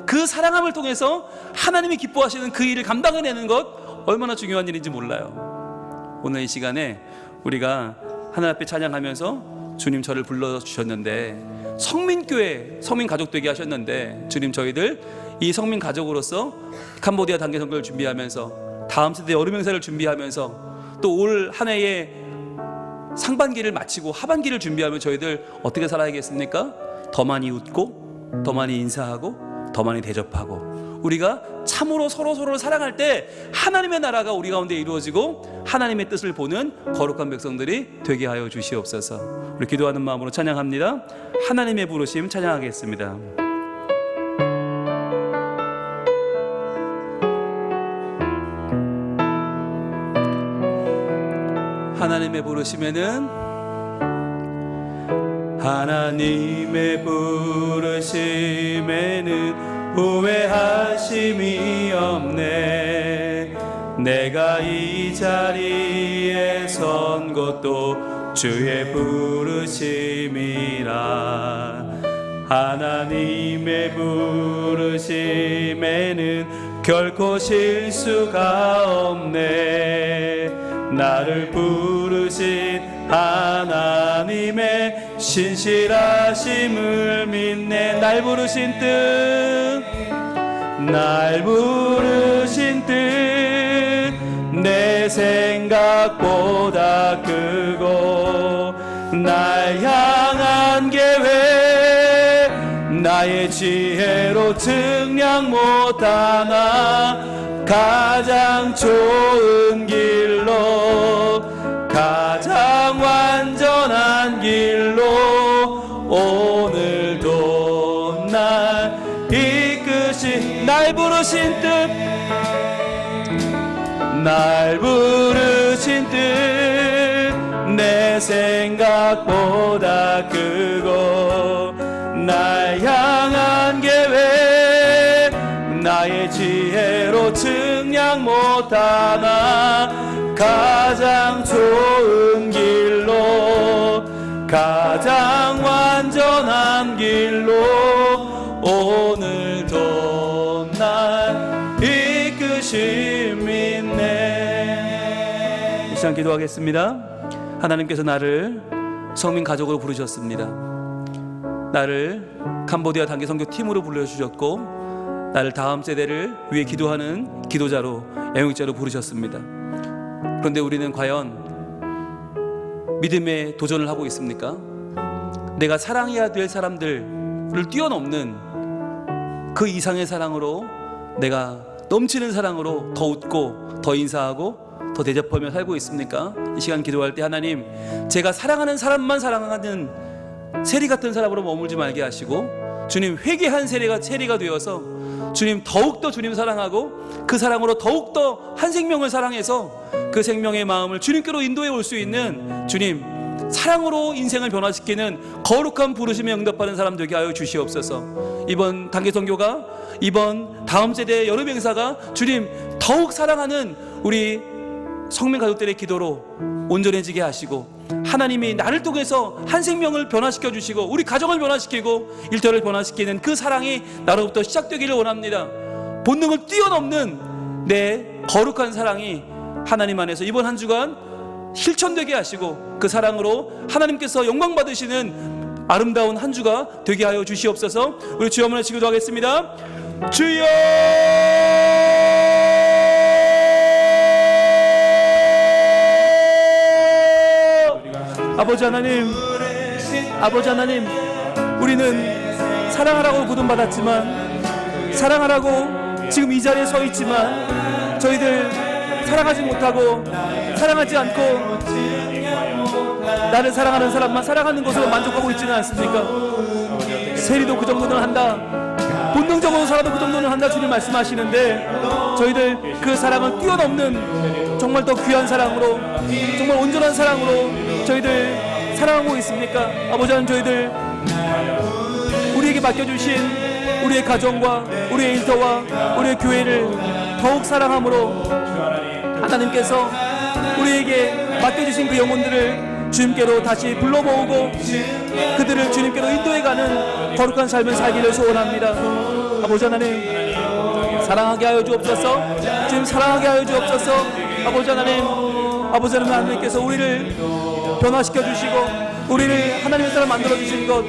Speaker 3: 그 사랑함을 통해서 하나님이 기뻐하시는 그 일을 감당해내는 것, 얼마나 중요한 일인지 몰라요. 오늘 이 시간에 우리가 하나님 앞에 찬양하면서 주님 저를 불러주셨는데, 성민교회, 성민가족 되게 하셨는데, 주님 저희들 이 성민가족으로서 캄보디아 단계 선교를 준비하면서, 다음 세대 여름 행사를 준비하면서, 또 올 한 해의 상반기를 마치고 하반기를 준비하면 저희들 어떻게 살아야겠습니까? 더 많이 웃고, 더 많이 인사하고, 더 많이 대접하고, 우리가 참으로 서로를 사랑할 때 하나님의 나라가 우리 가운데 이루어지고 하나님의 뜻을 보는 거룩한 백성들이 되게 하여 주시옵소서. 우리 기도하는 마음으로 찬양합니다. 하나님의 부르심 찬양하겠습니다. 하나님의 부르심에는 하나님의 부르심에는 후회하심이 없네. 내가 이 자리에 선 것도 주의 부르심이라. 하나님의 부르심에는 결코 실수가 없네. 나를 부르신 하나님의 신실하심을 믿네. 날 부르신 뜻, 날 부르신 뜻 내 생각보다 크고 날 향한 계획 나의 지혜로 측량 못하나 가장 좋은 길로 가장 완전한 길로 오늘도 날 이끄신 날 부르신 뜻 날 부르신 뜻 내 생각보다 크고 날 향한 계획 나의 지혜로 측량 못하나 가장 좋은 길로 가장 완전한 길로 오늘도 날 이끄심 있네. 이 시간 기도하겠습니다. 하나님께서 나를 성민 가족으로 부르셨습니다. 나를 캄보디아 단기 선교 팀으로 불러주셨고 나를 다음 세대를 위해 기도하는 기도자로 애용자로 부르셨습니다. 그런데 우리는 과연 믿음의 도전을 하고 있습니까? 내가 사랑해야 될 사람들을 뛰어넘는 그 이상의 사랑으로 내가 넘치는 사랑으로 더 웃고 더 인사하고 더 대접하며 살고 있습니까? 이 시간 기도할 때 하나님, 제가 사랑하는 사람만 사랑하는 세리 같은 사람으로 머물지 말게 하시고 주님, 회개한 세리가 되어서 주님 더욱더 주님 사랑하고 그 사랑으로 더욱더 한 생명을 사랑해서 그 생명의 마음을 주님께로 인도해 올 수 있는 주님 사랑으로 인생을 변화시키는 거룩한 부르심에 응답하는 사람 되게 하여 주시옵소서. 이번 단기 선교가 이번 다음 세대 여름 행사가 주님 더욱 사랑하는 우리 성민 가족들의 기도로 온전해지게 하시고 하나님이 나를 통해서 한 생명을 변화시켜 주시고 우리 가정을 변화시키고 일터를 변화시키는 그 사랑이 나로부터 시작되기를 원합니다. 본능을 뛰어넘는 내 거룩한 사랑이 하나님 안에서 이번 한 주간 실천되게 하시고 그 사랑으로 하나님께서 영광 받으시는 아름다운 한 주가 되게 하여 주시옵소서. 우리 주여 한번 외치기도 하겠습니다. 주여! 아버지 하나님, 우리는 사랑하라고 부름받았지만, 사랑하라고 지금 이 자리에 서 있지만, 저희들 사랑하지 못하고 사랑하지 않고 나를 사랑하는 사람만 사랑하는 것으로 만족하고 있지는 않습니까? 세리도 그 정도는 한다, 본능적으로 살아도 그 정도는 한다 주님 말씀하시는데, 저희들 그 사랑을 뛰어넘는 정말 더 귀한 사랑으로, 정말 온전한 사랑으로 저희들 사랑하고 있습니까? 아버지 하나님, 저희들 우리에게 맡겨주신 우리의 가정과 우리의 일터와 우리의 교회를 더욱 사랑함으로 하나님께서 우리에게 맡겨주신 그 영혼들을 주님께로 다시 불러 모으고 그들을 주님께로 인도해가는 거룩한 삶을 살기를 소원합니다. 아버지 하나님, 사랑하게 하여 주옵소서. 주님, 사랑하게 하여 주옵소서. 아버지 하나님, 하나님께서 우리를 변화시켜 주시고 우리를 하나님의 사람 만들어 주신 것,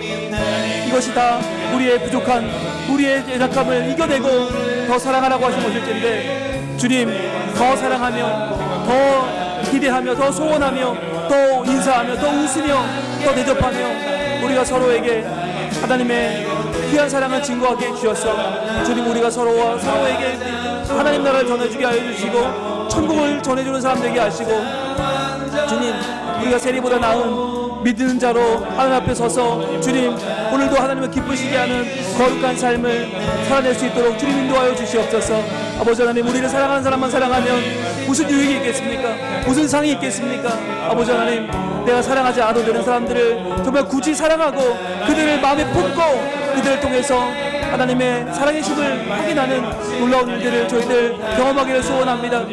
Speaker 3: 이것이 다 우리의 부족한, 우리의 연약함을 이겨내고 더 사랑하라고 하신 것일 텐데, 주님, 더 사랑하며 더 기대하며 더 소원하며 더 인사하며 더 웃으며 더 대접하며 우리가 서로에게
Speaker 4: 하나님의 귀한 사랑을 증거하게 해주셔서 주님, 우리가 서로에게 하나님 나라를 전해주게 하여 주시고 천국을 전해주는 사람 되게 하시고, 주님, 우리가 세리보다 나은 믿는 자로 하나님 앞에 서서 주님, 오늘도 하나님을 기쁘시게 하는 거룩한 삶을 살아낼 수 있도록 주님 인도하여 주시옵소서. 아버지 하나님, 우리를 사랑하는 사람만 사랑하면 무슨 유익이 있겠습니까? 무슨 상이 있겠습니까? 아버지 하나님, 내가 사랑하지 않아도 되는 사람들을 정말 굳이 사랑하고 그들을 마음에 품고 그들을 통해서 하나님의 사랑의 힘을 확인하는 놀라운 일들을 저희들 경험하기를 소원합니다.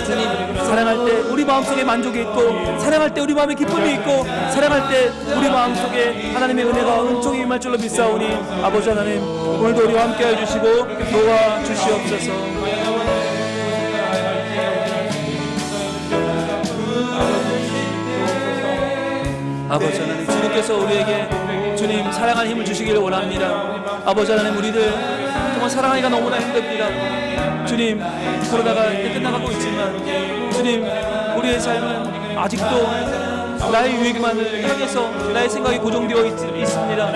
Speaker 4: 주님, 사랑할 때 우리 마음속에 만족이 있고, 사랑할 때 우리 마음에 기쁨이 있고, 사랑할 때 우리 마음속에 하나님의 은혜가 은총이 임할 줄로 믿사오니 아버지 하나님, 오늘도 우리와 함께 해주시고 도와주시옵소서. 아버지 하나님, 주님께서 우리에게 주님 사랑하는 힘을 주시기를 원합니다. 아버지 하나님, 우리들 정말 사랑하기가 너무나 힘듭니다. 주님, 코로나가 이제 끝나가고 있지만 주님, 우리의 삶은 아직도 나의 유익만을 향해서 나의 생각이 고정되어 있습니다.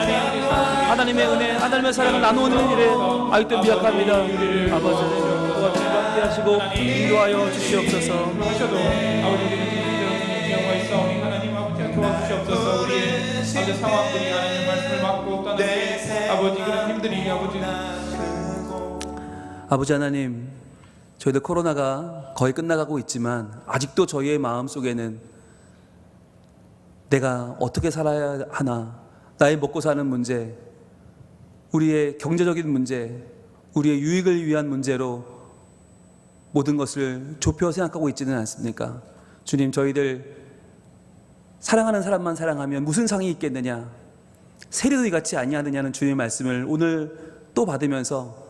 Speaker 4: 하나님의 은혜, 하나님의 사랑을 나누는 일에 아직도 미약합니다. 아버지 하나님, 도와주시고 함께 하시고 인도하여 주시옵소서.
Speaker 5: 하셔도 아버지 영화 있사오니 하나님 아버지 도와주시옵소서. 우리의 아버지 상황들이 하나님 말씀을 막고 떠나는 아버지 그런 힘들이
Speaker 3: 아버지 하나님, 저희들 코로나가 거의 끝나가고 있지만 아직도 저희의 마음 속에는 내가 어떻게 살아야 하나, 나의 먹고 사는 문제, 우리의 경제적인 문제, 우리의 유익을 위한 문제로 모든 것을 좁혀 생각하고 있지는 않습니까? 주님, 저희들 사랑하는 사람만 사랑하면 무슨 상이 있겠느냐, 세리의 같이 아니하느냐는 주님의 말씀을 오늘 또 받으면서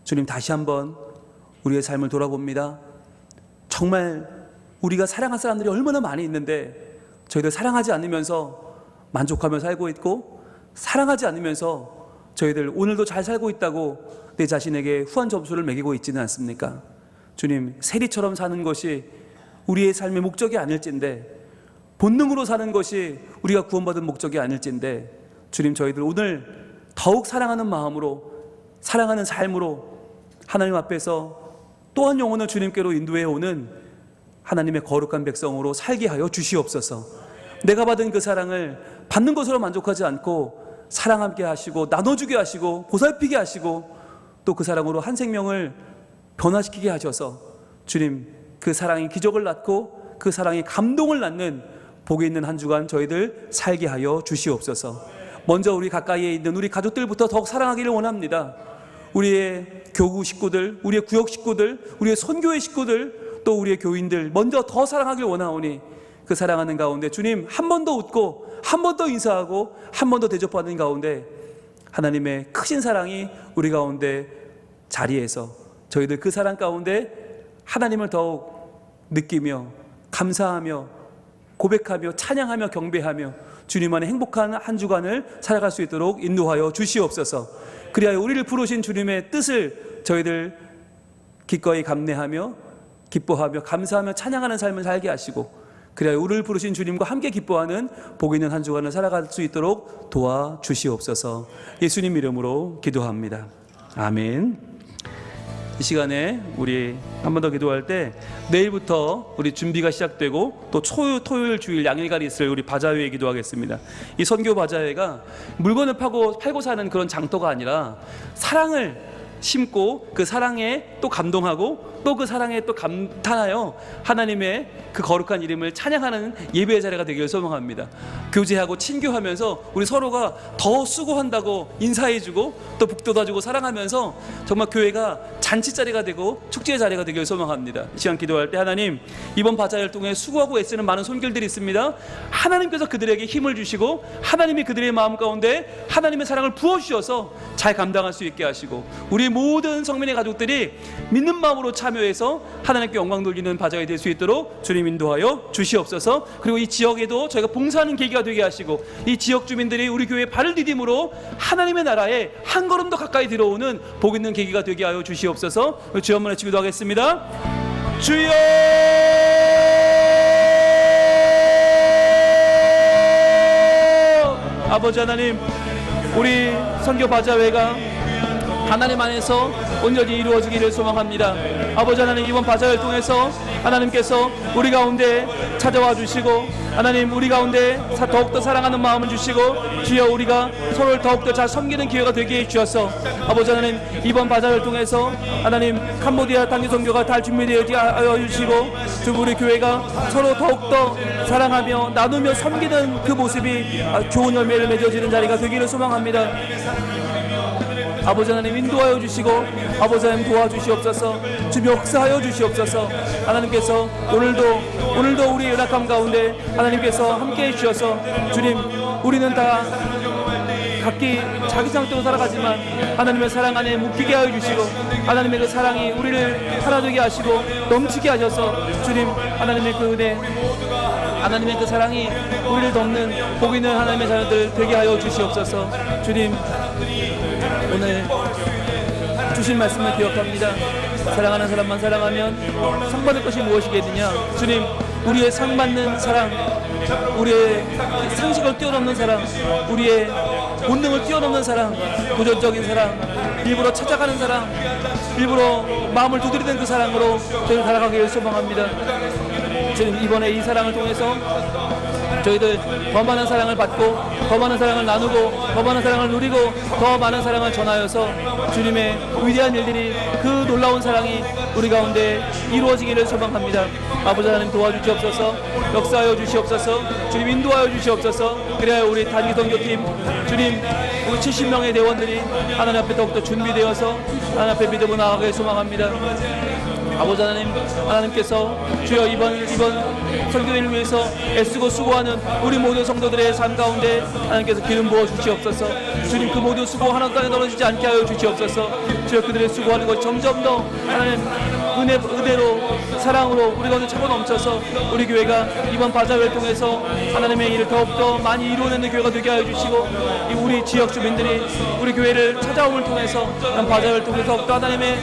Speaker 3: 주님, 다시 한번 우리의 삶을 돌아봅니다. 정말 우리가 사랑할 사람들이 얼마나 많이 있는데 저희들 사랑하지 않으면서 만족하며 살고 있고, 사랑하지 않으면서 저희들 오늘도 잘 살고 있다고 내 자신에게 후한 점수를 매기고 있지는 않습니까? 주님, 세리처럼 사는 것이 우리의 삶의 목적이 아닐진데, 본능으로 사는 것이 우리가 구원받은 목적이 아닐진데, 주님, 저희들 오늘 더욱 사랑하는 마음으로, 사랑하는 삶으로 하나님 앞에서 또한 영혼을 주님께로 인도해 오는 하나님의 거룩한 백성으로 살게 하여 주시옵소서. 내가 받은 그 사랑을 받는 것으로 만족하지 않고 사랑하게 하시고 나눠주게 하시고 보살피게 하시고 또 그 사랑으로 한 생명을 변화시키게 하셔서 주님, 그 사랑이 기적을 낳고 그 사랑이 감동을 낳는 복이 있는 한 주간 저희들 살게 하여 주시옵소서. 먼저 우리 가까이에 있는 우리 가족들부터 더욱 사랑하기를 원합니다. 우리의 교구 식구들, 우리의 구역 식구들, 우리의 선교회 식구들, 또 우리의 교인들 먼저 더 사랑하길 원하오니 그 사랑하는 가운데 주님, 한 번 더 웃고 한 번 더 인사하고 한 번 더 대접하는 가운데 하나님의 크신 사랑이 우리 가운데 자리에서 저희들 그 사랑 가운데 하나님을 더욱 느끼며 감사하며 고백하며 찬양하며 경배하며 주님 안에 행복한 한 주간을 살아갈 수 있도록 인도하여 주시옵소서. 그리하여 우리를 부르신 주님의 뜻을 저희들 기꺼이 감내하며 기뻐하며 감사하며 찬양하는 삶을 살게 하시고, 그리하여 우리를 부르신 주님과 함께 기뻐하는 복 있는 한 주간을 살아갈 수 있도록 도와주시옵소서. 예수님 이름으로 기도합니다. 아멘. 이 시간에 우리 한 번 더 기도할 때 내일부터 우리 준비가 시작되고 또 토요일 주일 양일간 있을 우리 바자회에 기도하겠습니다. 이 선교 바자회가 물건을 팔고 사는 그런 장터가 아니라 사랑을 심고 그 사랑에 또 감동하고 또 그 사랑에 또 감탄하여 하나님의 그 거룩한 이름을 찬양하는 예배의 자리가 되기를 소망합니다. 교제하고 친교하면서 우리 서로가 더 수고한다고 인사해주고 또 북돋아주고 사랑하면서 정말 교회가 잔치자리가 되고 축제의 자리가 되기를 소망합니다. 이 시간 기도할 때 하나님, 이번 바자회를 통해 수고하고 애쓰는 많은 손길들이 있습니다. 하나님께서 그들에게 힘을 주시고 하나님이 그들의 마음 가운데 하나님의 사랑을 부어주셔서 잘 감당할 수 있게 하시고 우리 모든 성민의 가족들이 믿는 마음으로 참여해서 하나님께 영광 돌리는 바자회 될 수 있도록 주님 인도하여 주시옵소서. 그리고 이 지역에도 저희가 봉사하는 계기가 되게 하시고 이 지역 주민들이 우리 교회의 발을 디딤으로 하나님의 나라에 한 걸음 더 가까이 들어오는 복 있는 계기가 되게 하여 주시옵소서. 주여 한번 외치기도 하겠습니다. 주여! 아버지 하나님,
Speaker 4: 우리 선교 바자회가 하나님 안에서 온전히 이루어지기를 소망합니다. 아버지 하나님, 이번 바자회를 통해서 하나님께서 우리 가운데 찾아와 주시고 하나님 우리 가운데 더욱더 사랑하는 마음을 주시고 주여 우리가 서로를 더욱더 잘 섬기는 기회가 되게 해주셔서 아버지 하나님 이번 바자회를 통해서 하나님 캄보디아 단기 선교가 잘 준비되게 하여 주시고 주 우리 교회가 서로 더욱더 사랑하며 나누며 섬기는 그 모습이 좋은 열매를 맺어지는 자리가 되기를 소망합니다. 아버지 하나님 인도하여 주시고 아버지 하나님 도와주시옵소서. 주님 역사하여 주시옵소서. 하나님께서 오늘도 우리 연약함 가운데 하나님께서 함께해 주셔서 주님 우리는 다 각기 자기 상태로 살아가지만 하나님의 사랑 안에 묶이게 하여 주시고 하나님의 그 사랑이 우리를 하나 되게 하시고 넘치게 하셔서 주님 하나님의 그 은혜 하나님의 그 사랑이 우리를 덮는 복 있는 하나님의 자녀들 되게 하여 주시옵소서. 주님 오늘 주신 말씀을 기억합니다. 사랑하는 사람만 사랑하면 상 받을 것이 무엇이겠느냐. 주님 우리의 상 받는 사랑, 우리의 상식을 뛰어넘는 사랑, 우리의 본능을 뛰어넘는 사랑, 도전적인 사랑, 일부러 찾아가는 사랑, 일부러 마음을 두드리는 그 사랑으로 저희를 살아가기를 소망합니다. 주님 이번에 이 사랑을 통해서 저희들 더 많은 사랑을 받고 더 많은 사랑을 나누고 더 많은 사랑을 누리고 더 많은 사랑을 전하여서 주님의 위대한 일들이 그 놀라운 사랑이 우리 가운데 이루어지기를 소망합니다. 아버지 하나님 도와주시옵소서. 역사하여 주시옵소서. 주님 인도하여 주시옵소서. 그래야 우리 단기선교팀 주님 우리 70명의 대원들이 하나님 앞에 더욱더 준비되어서 하나님 앞에 믿음으로 나아가길 소망합니다. 아버지 하나님, 하나님께서 주여 이번 선교회를 위해서 애쓰고 수고하는 우리 모든 성도들의 삶 가운데 하나님께서 기름 부어 주시옵소서. 주님 그 모든 수고 하나 땅에 떨어지지 않게 하여 주시옵소서. 주여 그들의 수고하는 것 점점 더 하나님 은혜로 사랑으로 우리 가운데 차고 넘쳐서 우리 교회가 이번 바자회를 통해서 하나님의 일을 더욱더 많이 이루어내는 교회가 되게 하여 주시고 우리 지역 주민들이 우리 교회를 찾아옴을 통해서 바자회를 통해서 더욱더 하나님의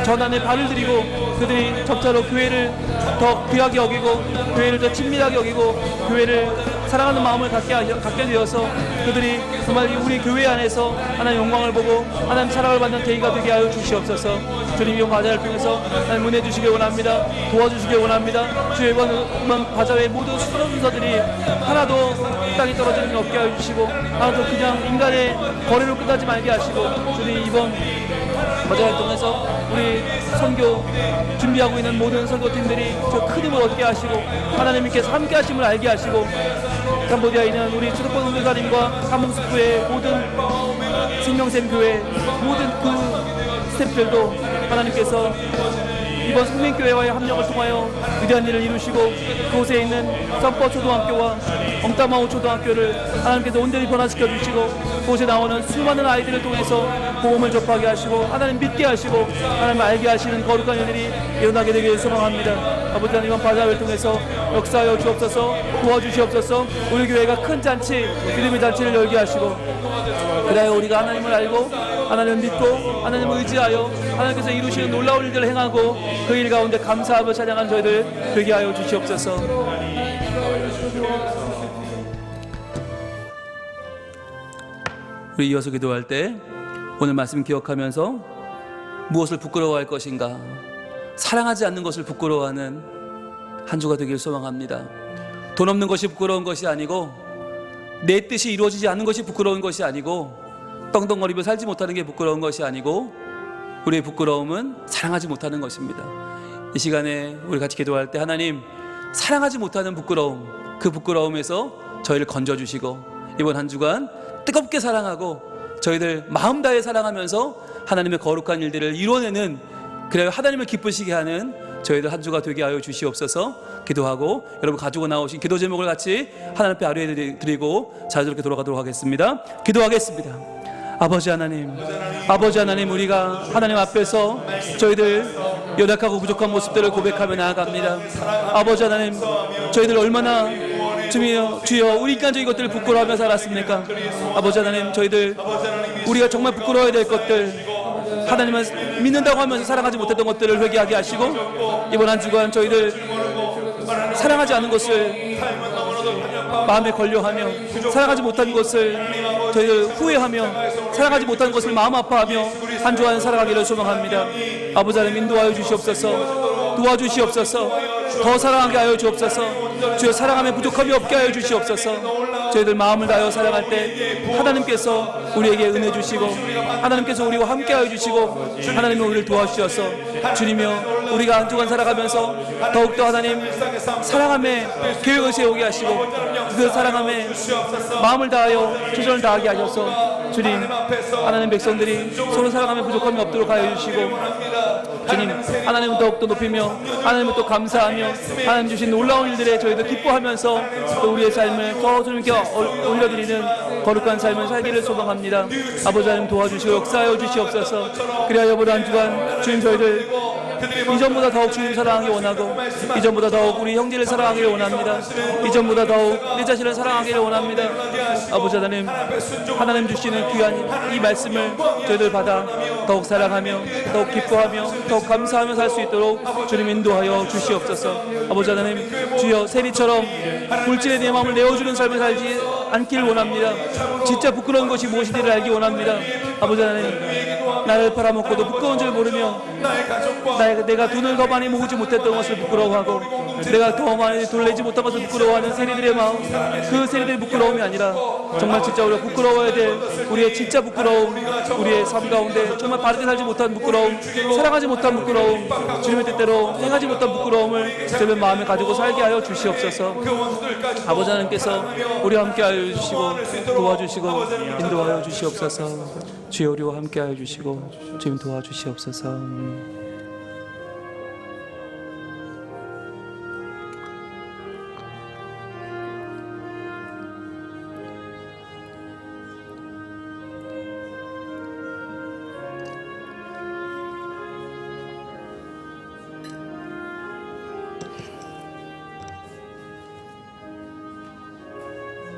Speaker 4: 전환에 발을 들이고 그들이 점차로 교회를 더 귀하게 여기고 교회를 더 친밀하게 여기고 교회를 사랑하는 마음을 갖게 되어서 그들이 정말 우리 교회 안에서 하나님 영광을 보고 하나님 사랑을 받는 계기가 되게 하여 주시옵소서. 주님 이번 바자회를 통해서 하나님 은혜 주시길 원합니다. 도와주시길 원합니다. 주의 이번 바자회 모든 순서들이 하나도 땅에 떨어지는 게 없게 하여 주시고 하나도 그냥 인간의 거래로 끝나지 말게 하시고 주님 이번 바자회를 통해서 우리 선교 준비하고 있는 모든 선교팀들이 저 큰 힘을 얻게 하시고 하나님께서 함께 하심을 알게 하시고 캄보디아에 있는 우리 주석권 선교사님과 사몽스프의 모든 생명샘 교회 모든 그 스태프들도 하나님께서 이번 성민교회와의 합력을 통하여 위대한 일을 이루시고 그곳에 있는 썸퍼 초등학교와 엉따마오 초등학교를 하나님께서 온전히 변화시켜 주시고 그곳에 나오는 수많은 아이들을 통해서 복음을 접하게 하시고 하나님 믿게 하시고 하나님 알게 하시는 거룩한 일들이 일어나게 되기를 소망합니다. 아버지 하나님 이번 바자회를 통해서 역사하여 주옵소서. 도와주시옵소서. 우리 교회가 큰 잔치 믿음의 잔치를 열게 하시고 그래야 우리가 하나님을 알고 하나님을 믿고 하나님을 의지하여 하나님께서 이루시는 놀라운 일들을 행하고 그 일 가운데 감사하며 찬양하는 저희들 되게 하여 주시옵소서. 우리 이어서 기도할 때 오늘 말씀 기억하면서 무엇을 부끄러워할 것인가, 사랑하지 않는 것을 부끄러워하는 한 주가 되길 소망합니다. 돈 없는 것이 부끄러운 것이 아니고 내 뜻이 이루어지지 않는 것이 부끄러운 것이 아니고 떵떵거리며 살지 못하는 게 부끄러운 것이 아니고 우리의 부끄러움은 사랑하지 못하는 것입니다. 이 시간에 우리 같이 기도할 때 하나님 사랑하지 못하는 부끄러움, 그 부끄러움에서 저희를 건져주시고 이번 한 주간 뜨겁게 사랑하고 저희들 마음 다해 사랑하면서 하나님의 거룩한 일들을 이루어내는, 그래야 하나님을 기쁘시게 하는 저희들 한 주가 되게 하여 주시옵소서. 기도하고 여러분 가지고 나오신 기도 제목을 같이 하나님 앞에 아뢰 드리고 자유롭게 돌아가도록 하겠습니다. 기도하겠습니다. 아버지 하나님, 우리가 하나님 앞에서 저희들 연약하고 부족한 모습들을 고백하며 나아갑니다. 아버지 하나님, 저희들 얼마나 주여 우리 인간적인 것들을 부끄러워하며 살았습니까? 아버지 하나님, 저희들 우리가 정말 부끄러워야 될 것들, 하나님을 믿는다고 하면서 사랑하지 못했던 것들을 회개하게 하시고 이번 한 주간 저희들 사랑하지 않은 것을 마음에 걸려하며 사랑하지 못한 것을 저희들 후회하며 사랑하지 못한 것을 마음 아파하며 한 주간 살아가기를 소망합니다. 아버지 하나님 인도하여 주시옵소서. 도와주시옵소서. 더 사랑하게 하여 주옵소서. 주여 사랑함에 부족함이 없게 하여 주시옵소서. 저희들 마음을 다하여 사랑할 때 하나님께서 우리에게 은혜 주시고 하나님께서 우리와 함께 하여 주시고 하나님이 우리를 도와주셔서 주님이여 우리가 한 주간 살아가면서 더욱더 하나님 사랑함에 계획을 세우게 하시고 그 사랑함에 마음을 다하여 최선을 다하게 하셔서 주님 하나님 백성들이 서로 사랑함에 부족함이 없도록 하여 주시고 주님 하나님을 더욱더 높이며 하나님을 또 감사하며 하나님 주신 놀라운 일들에 저희도 기뻐하면서 또 우리의 삶을 더 주님께 올려드리는 거룩한 삶을 살기를 소망합니다. 아버지 하나님 도와주시고 역사하여 주시옵소서. 그리하여 한 주간 주님 저희들 이전보다 더욱 주님 사랑하기 원하고 이전보다 더욱 우리 형제를 사랑하기를 원합니다. 이전보다 더욱 내 자신을 사랑하기를 원합니다. 아버지 하나님 하나님 주시는 귀한 이 말씀을 저희들 받아 더욱 사랑하며 더욱 기뻐하며 더욱 감사하며 살 수 있도록 주님 인도하여 주시옵소서. 아버지 하나님 주여 세리처럼 물질에 내 마음을 내어주는 삶을 살지 않기를 원합니다. 진짜 부끄러운 것이 무엇인지를 알기 원합니다. 아버지 하나님 나를 팔아먹고도 부끄러운 줄 모르며 내가 돈을 더 많이 모으지 못했던 것을 부끄러워하고 내가 더 많이 돈을 내지 못한 것을 부끄러워하는 세리들의 마음, 그 세리들의 부끄러움이 아니라 정말 진짜 우리가 부끄러워야 될 우리의 진짜 부끄러움, 우리의 삶 가운데 정말 바르게 살지 못한 부끄러움, 사랑하지 못한 부끄러움, 주님의 뜻대로 행하지 못한 부끄러움을 저희 마음에 가지고 살게 하여 주시옵소서. 아버지 하나님께서 우리와 함께 하여 주시고 도와주시고 인도하여 주시옵소서. 주여 우리와 함께 하여 주시고 주님 도와주시옵소서.